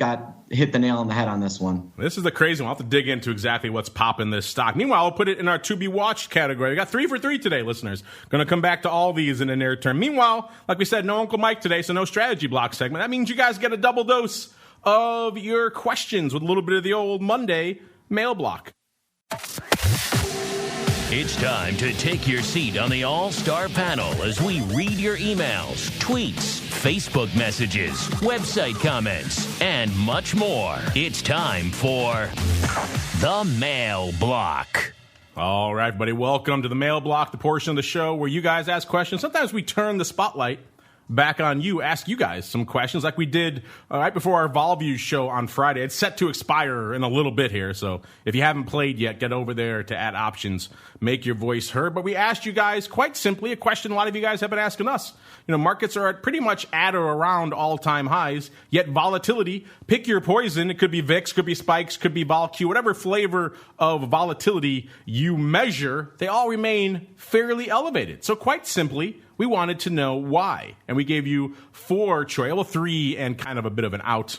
hit the nail on the head on this one. This is the crazy one. I'll have to dig into exactly what's popping this stock. Meanwhile, I'll put it in our to be watched category. We got 3 for 3 today, listeners. Going to come back to all these in the near term. Meanwhile, like we said, no Uncle Mike today, so no strategy block segment. That means you guys get a double dose of your questions with a little bit of the old Monday mail block. It's time to take your seat on the All-Star panel as we read your emails, tweets, Facebook messages, website comments, and much more. It's time for the Mail Block. All right, everybody, welcome to the Mail Block, the portion of the show where you guys ask questions. Sometimes we turn the spotlight back on you, ask you guys some questions like we did right before our VolViews show on Friday. It's set to expire in a little bit here, so if you haven't played yet, get over there to Add Options, make your voice heard. But we asked you guys quite simply a question a lot of you guys have been asking us. Markets are pretty much at or around all-time highs, yet volatility, pick your poison. It could be VIX, could be spikes, could be VolQ, whatever flavor of volatility you measure, they all remain fairly elevated. So quite simply, we wanted to know why. And we gave you 4 choices, well, 3 and kind of a bit of an out.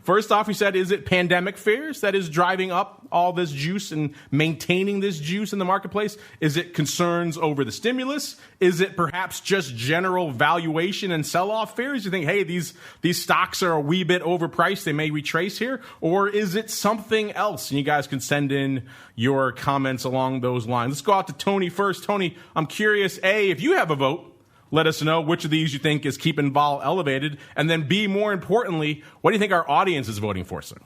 First off, we said, is it pandemic fears that is driving up all this juice and maintaining this juice in the marketplace? Is it concerns over the stimulus? Is it perhaps just general valuation and sell-off fears? You think, hey, these stocks are a wee bit overpriced, they may retrace here? Or is it something else? And you guys can send in your comments along those lines. Let's go out to Tony first. Tony, I'm curious, A, if you have a vote, let us know which of these you think is keeping vol elevated. And then B, more importantly, what do you think our audience is voting for, sir?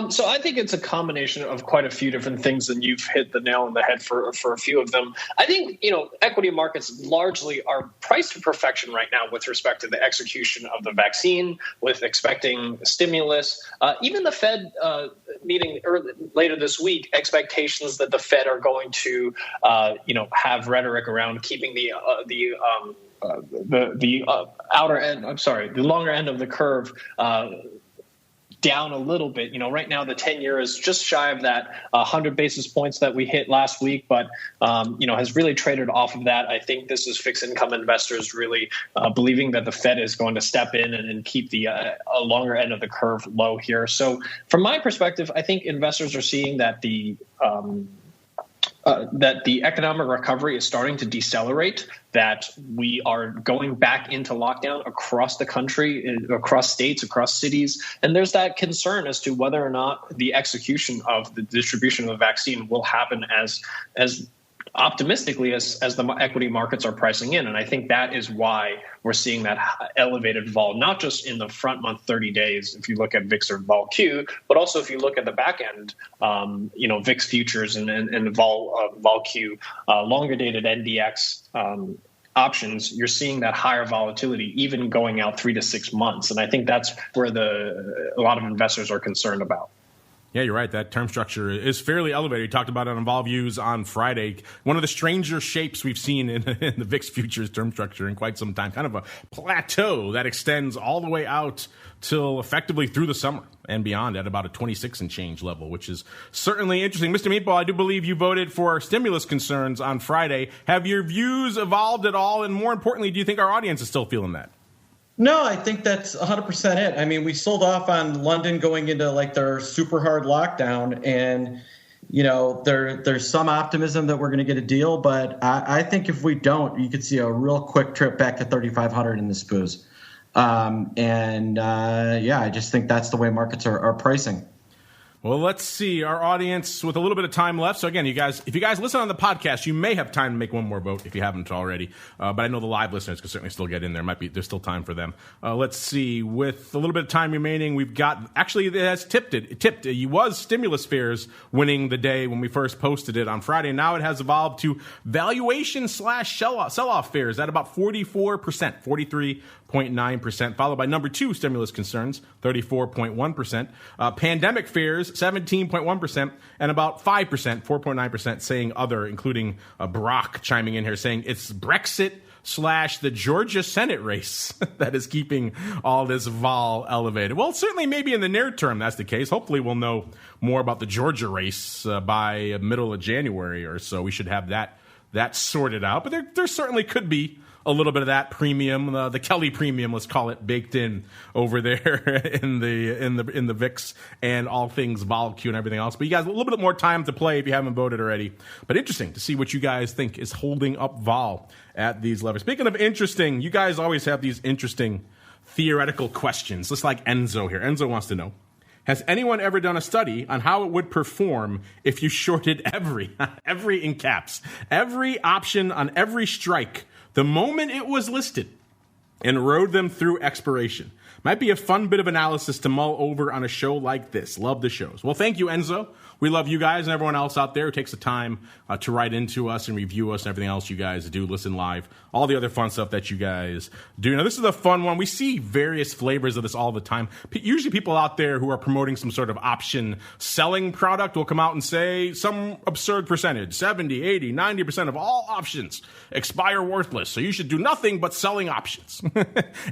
So I think it's a combination of quite a few different things, and you've hit the nail on the head for a few of them. I think, equity markets largely are priced to perfection right now with respect to the execution of the vaccine, with expecting stimulus. Even the Fed meeting later this week, expectations that the Fed are going to, have rhetoric around keeping the outer end, the longer end of the curve down a little bit. Right now the 10-year is just shy of that 100 basis points that we hit last week, but has really traded off of that. I think this is fixed income investors really believing that the Fed is going to step in and keep the a longer end of the curve low here. So from my perspective, I think investors are seeing that the economic recovery is starting to decelerate, that we are going back into lockdown across the country, across states, across cities. And there's that concern as to whether or not the execution of the distribution of the vaccine will happen as optimistically as the equity markets are pricing in. And I think that is why we're seeing that elevated vol, not just in the front month 30 days, if you look at VIX or VolQ, but also if you look at the back end, VIX futures and VolQ, longer dated NDX options, you're seeing that higher volatility even going out 3 to 6 months. And I think that's where a lot of investors are concerned about. Yeah, you're right. That term structure is fairly elevated. We talked about it on VolViews on Friday. One of the stranger shapes we've seen in the VIX futures term structure in quite some time. Kind of a plateau that extends all the way out till effectively through the summer and beyond at about a 26 and change level, which is certainly interesting. Mr. Meatball, I do believe you voted for stimulus concerns on Friday. Have your views evolved at all? And more importantly, do you think our audience is still feeling that? No, I think that's 100% it. I mean, we sold off on London going into their super hard lockdown, and there's some optimism that we're going to get a deal, but I think if we don't, you could see a real quick trip back to 3,500 in the SPOOs. I just think that's the way markets are pricing. Well, let's see our audience with a little bit of time left. So again, if you guys listen on the podcast, you may have time to make one more vote if you haven't already. But I know the live listeners can certainly still get in there. There's still time for them. Let's see. With a little bit of time remaining, we've got actually it has tipped. It was stimulus fears winning the day when we first posted it on Friday. Now it has evolved to valuation / sell-off fears at about 44%, 43.9%, followed by number 2 stimulus concerns, 34.1%, pandemic fears, 17.1%, and about 5%, 4.9% saying other, including Brock chiming in here saying it's Brexit / the Georgia Senate race that is keeping all this vol elevated. Well, certainly maybe in the near term that's the case. Hopefully we'll know more about the Georgia race by middle of January or so. We should have that sorted out. But there certainly could be a little bit of that premium, the Kelly premium, let's call it, baked in over there in the VIX and all things vol Q and everything else. But you guys, a little bit more time to play if you haven't voted already. But interesting to see what you guys think is holding up vol at these levels. Speaking of interesting, you guys always have these interesting theoretical questions. Just like Enzo here. Enzo wants to know, has anyone ever done a study on how it would perform if you shorted every in caps, every option on every strike the moment it was listed and rode them through expiration? Might be a fun bit of analysis to mull over on a show like this. Love the shows. Well, thank you, Enzo. We love you guys and everyone else out there who takes the time to write into us and review us and everything else you guys do, listen live, all the other fun stuff that you guys do. Now, this is a fun one. We see various flavors of this all the time. Usually people out there who are promoting some sort of option selling product will come out and say some absurd percentage, 70, 80, 90% of all options expire worthless. So you should do nothing but selling options.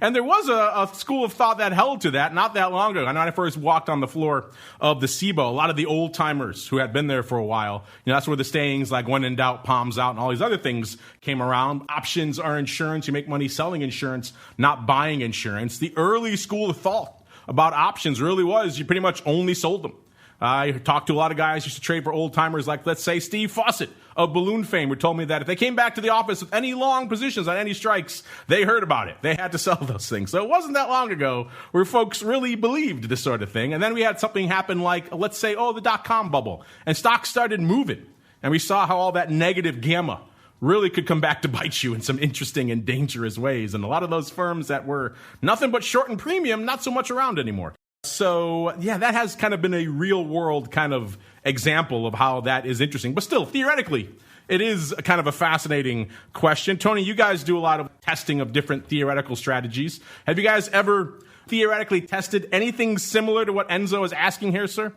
And there was a school of thought that held to that not that long ago. I know when I first walked on the floor of the SEBO, a lot of the old timers who had been there for a while, that's where the sayings like when in doubt, palms out, and all these other things came around. Options are insurance. You make money selling insurance, not buying insurance. The early school of thought about options really was you pretty much only sold them. I talked to a lot of guys who used to trade for old timers like, let's say, Steve Fawcett of balloon fame, who told me that if they came back to the office with any long positions on any strikes, they heard about it. They had to sell those things. So it wasn't that long ago where folks really believed this sort of thing. And then we had something happen like, let's say, the dot-com bubble. And stocks started moving. And we saw how all that negative gamma really could come back to bite you in some interesting and dangerous ways. And a lot of those firms that were nothing but short and premium, not so much around anymore. So, yeah, that has kind of been a real world kind of example of how that is interesting. But still, theoretically, it is kind of a fascinating question. Tony, you guys do a lot of testing of different theoretical strategies. Have you guys ever theoretically tested anything similar to what Enzo is asking here, sir?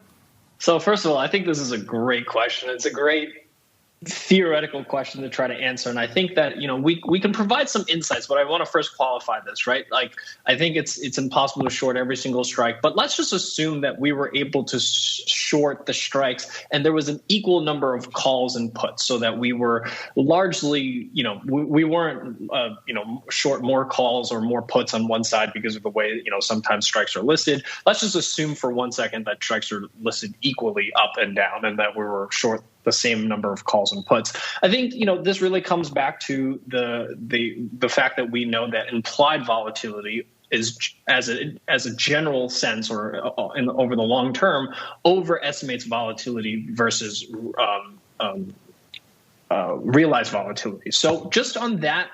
So first of all, I think this is a great question. It's a great theoretical question to try to answer. And I think that, we can provide some insights, but I want to first qualify this, right? Like, I think it's impossible to short every single strike, but let's just assume that we were able to short the strikes and there was an equal number of calls and puts, so that we were largely, we weren't, short more calls or more puts on one side because of the way, sometimes strikes are listed. Let's just assume for 1 second that strikes are listed equally up and down and that we were short the same number of calls and puts. I think, this really comes back to the fact that we know that implied volatility is, as a general sense or over the long term, overestimates volatility versus realized volatility. So just on that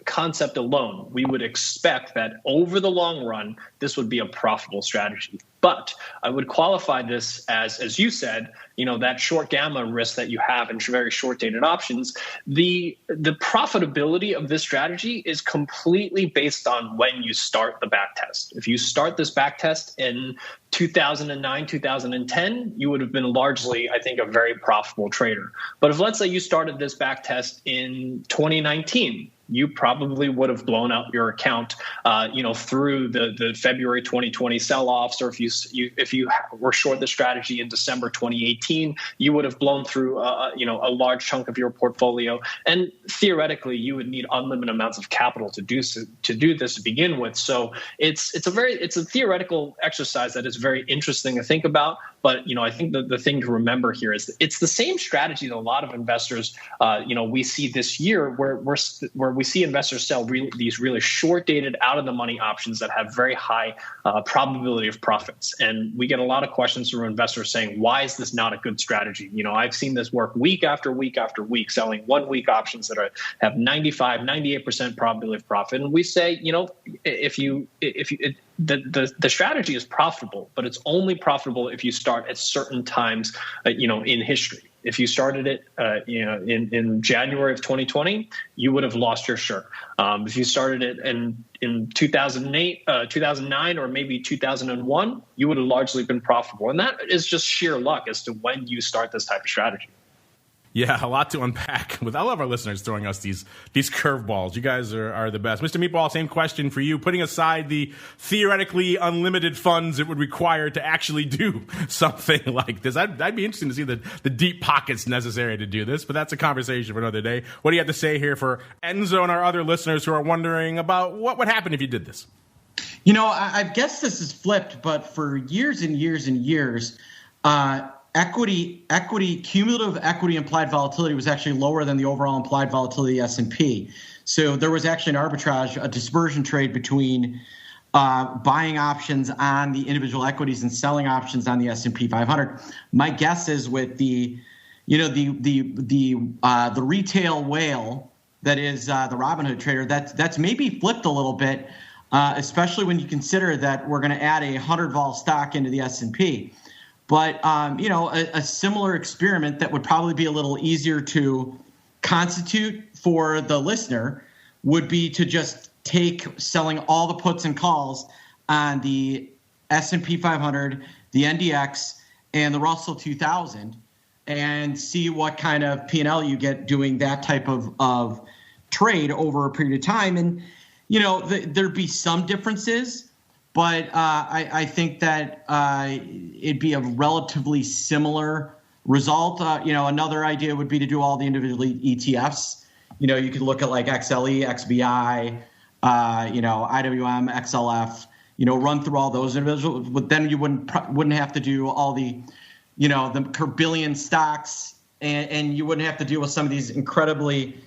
concept alone, we would expect that over the long run, this would be a profitable strategy. But I would qualify this as you said, that short gamma risk that you have in very short dated options. The profitability of this strategy is completely based on when you start the back test. If you start this back test in 2009, 2010, you would have been largely, I think, a very profitable trader. But if let's say you started this back test in 2019, you probably would have blown out your account, through the February 2020 sell-offs, or if you were short the strategy in December 2018, you would have blown through, a large chunk of your portfolio. And theoretically, you would need unlimited amounts of capital to do this to begin with. So it's a theoretical exercise that is very interesting to think about. But, I think the thing to remember here is it's the same strategy that a lot of investors, we see this year where we see investors sell these really short-dated, out-of-the-money options that have very high probability of profits. And we get a lot of questions from investors saying, why is this not a good strategy? I've seen this work week after week after week, selling 1 week options that have 95, 98% probability of profit. And we say, the strategy is profitable, but it's only profitable if you start at certain times, in history. If you started it, in January of 2020, you would have lost your shirt. If you started it in 2008, 2009, or maybe 2001, you would have largely been profitable. And that is just sheer luck as to when you start this type of strategy. Yeah, a lot to unpack. I love our listeners throwing us these curveballs. You guys are the best. Mr. Meatball, same question for you. Putting aside the theoretically unlimited funds it would require to actually do something like this, I'd be interested to see the deep pockets necessary to do this, but that's a conversation for another day. What do you have to say here for Enzo and our other listeners who are wondering about what would happen if you did this? I guess this is flipped, but for years and years and years, cumulative equity implied volatility was actually lower than the overall implied volatility of the S&P. So there was actually an arbitrage, a dispersion trade between buying options on the individual equities and selling options on the S&P 500. My guess is with the retail whale that is the Robinhood trader, that's maybe flipped a little bit, especially when you consider that we're going to add a 100 vol stock into the S&P. But, a similar experiment that would probably be a little easier to constitute for the listener would be to just take selling all the puts and calls on the S&P 500, the NDX, and the Russell 2000 and see what kind of P&L you get doing that type of trade over a period of time. And, there'd be some differences. But I think that it'd be a relatively similar result. Another idea would be to do all the individual ETFs. You could look at like XLE, XBI, IWM, XLF. Run through all those individuals. But then you wouldn't have to do all the billion stocks, and you wouldn't have to deal with some of these incredibly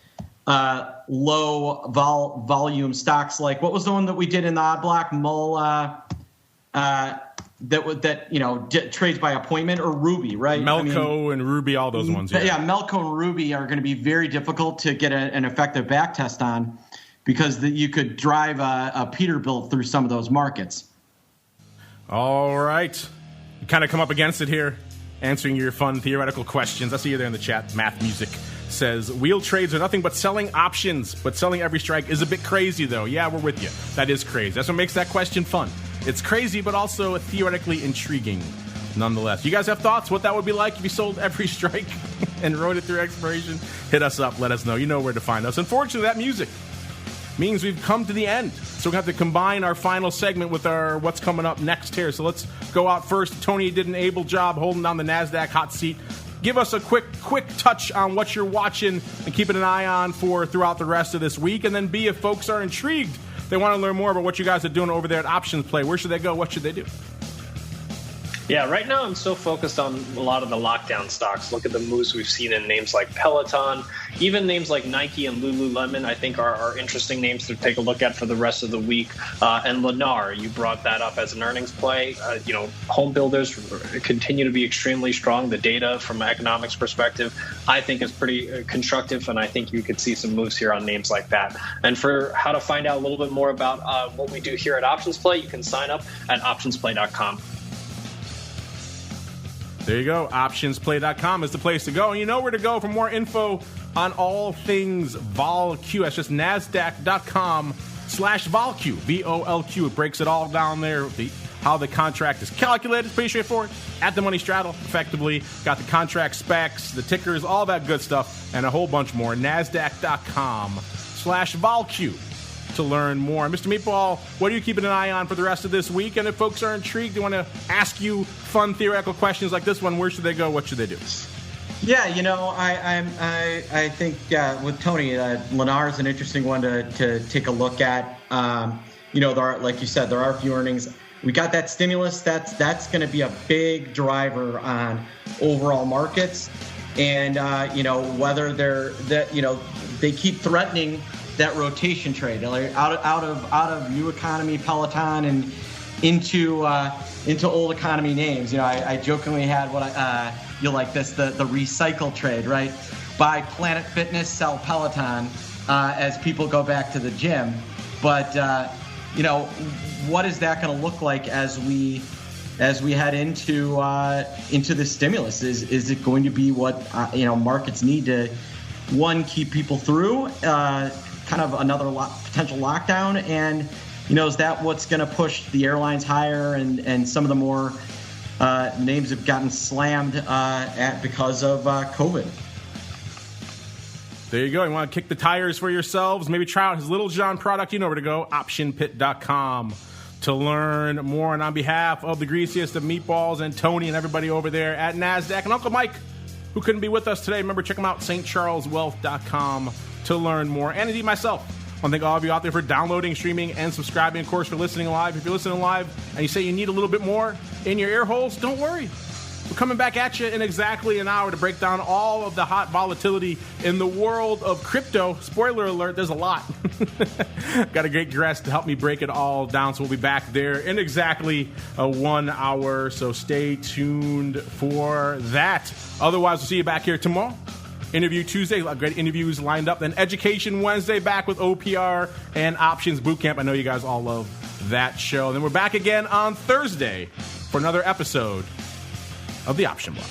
low volume stocks. Like what was the one that we did in the odd block, trades by appointment, or Ruby, right? MLCO and Ruby, all those ones. Yeah, MLCO and Ruby are going to be very difficult to get an effective back test on because you could drive a Peterbilt through some of those markets. All right. You kind of come up against it here, answering your fun theoretical questions. I see you there in the chat. Math Music says, wheel trades are nothing but selling options, but selling every strike is a bit crazy, though. Yeah, we're with you. That is crazy. That's what makes that question fun. It's crazy, but also theoretically intriguing, nonetheless. You guys have thoughts what that would be like if you sold every strike and rode it through expiration? Hit us up. Let us know. You know where to find us. Unfortunately, that music means we've come to the end. So we have to combine our final segment with our what's coming up next here. So let's go out first. Tony did an able job holding down the NASDAQ hot seat. Give us a quick touch on what you're watching and keeping an eye on for throughout the rest of this week. And then B, if folks are intrigued, they want to learn more about what you guys are doing over there at Options Play, where should they go? What should they do? Yeah, right now I'm so focused on a lot of the lockdown stocks. Look at the moves we've seen in names like Peloton. Even names like Nike and Lululemon, I think, are interesting names to take a look at for the rest of the week. And Lennar, you brought that up as an earnings play. Home builders continue to be extremely strong. The data from an economics perspective, I think, is pretty constructive, and I think you could see some moves here on names like that. And for how to find out a little bit more about what we do here at Options Play, you can sign up at optionsplay.com. There you go. Optionsplay.com is the place to go. And you know where to go for more info on all things VOLQ. That's just NASDAQ.com/VOLQ, VOLQ. It breaks it all down there. How the contract is calculated. It's pretty straightforward. At the money straddle, effectively. Got the contract specs, the tickers, all that good stuff, and a whole bunch more. NASDAQ.com/VOLQ to learn more. Mr. Meatball, what are you keeping an eye on for the rest of this week? And if folks are intrigued, they want to ask you fun theoretical questions like this one, where should they go? What should they do? Yeah, I think with Tony, Lennar is an interesting one to take a look at. There are, like you said, there are a few earnings. We got that stimulus. That's going to be a big driver on overall markets, and whether they keep threatening that rotation trade, like out of new economy Peloton and into old economy names. You know, I jokingly had what the recycle trade, right? Buy Planet Fitness, sell Peloton, as people go back to the gym. But you know, what is that going to look like as we head into the stimulus? Is it going to be what markets need to, one, keep people through kind of another potential lockdown, and is that what's going to push the airlines higher, and some of the more names have gotten slammed because of COVID. There you go. You want to kick the tires for yourselves? Maybe try out his Little John product. You know where to go, optionpit.com, to learn more. And on behalf of the greasiest of meatballs and Tony and everybody over there at NASDAQ and Uncle Mike, who couldn't be with us today, remember, check them out, stcharleswealth.com, to learn more. And indeed myself, I want to thank all of you out there for downloading, streaming, and subscribing. Of course, for listening live. If you're listening live and you say you need a little bit more in your ear holes, don't worry. We're coming back at you in exactly an hour to break down all of the hot volatility in the world of crypto. Spoiler alert, there's a lot. Got a great guest to help me break it all down, so we'll be back there in exactly 1 hour. So stay tuned for that. Otherwise, we'll see you back here tomorrow. Interview Tuesday, great interviews lined up. Then Education Wednesday, back with OPR and Options Bootcamp. I know you guys all love that show. Then we're back again on Thursday for another episode of The Option Block.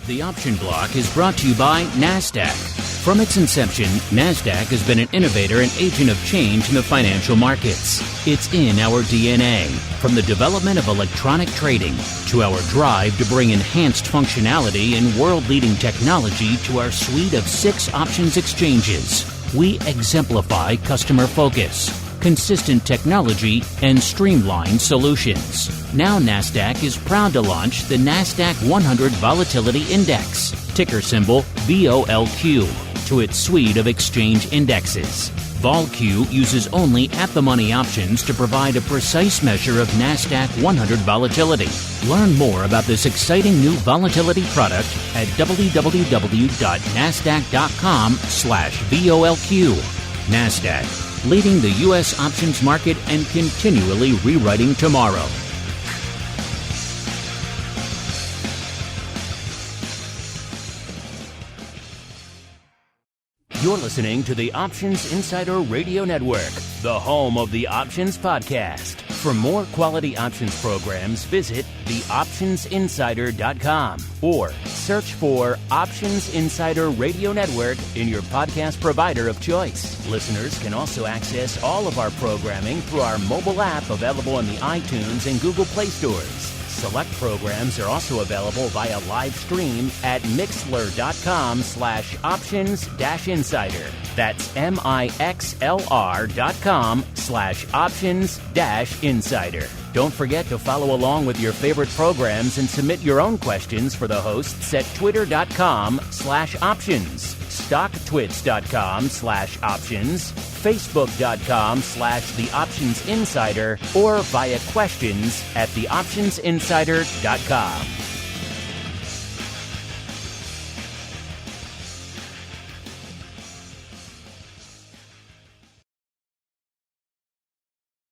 The Option Block is brought to you by NASDAQ. From its inception, NASDAQ has been an innovator and agent of change in the financial markets. It's in our DNA. From the development of electronic trading to our drive to bring enhanced functionality and world-leading technology to our suite of 6 options exchanges, we exemplify customer focus, consistent technology, and streamlined solutions. Now NASDAQ is proud to launch the NASDAQ 100 Volatility Index, ticker symbol VOLQ, to its suite of exchange indexes. VOLQ uses only at-the-money options to provide a precise measure of NASDAQ 100 volatility. Learn more about this exciting new volatility product at www.nasdaq.com/VOLQ. NASDAQ, leading the U.S. options market and continually rewriting tomorrow. You're listening to the Options Insider Radio Network, the home of the Options Podcast. For more quality options programs, visit theoptionsinsider.com or search for Options Insider Radio Network in your podcast provider of choice. Listeners can also access all of our programming through our mobile app available in the iTunes and Google Play stores. Select programs are also available via live stream at mixlr.com/options-insider. That's mixlr.com/options-insider. Don't forget to follow along with your favorite programs and submit your own questions for the hosts at twitter.com/options, stocktwits.com/options, facebook.com/theoptionsinsider, or via questions at theoptionsinsider.com.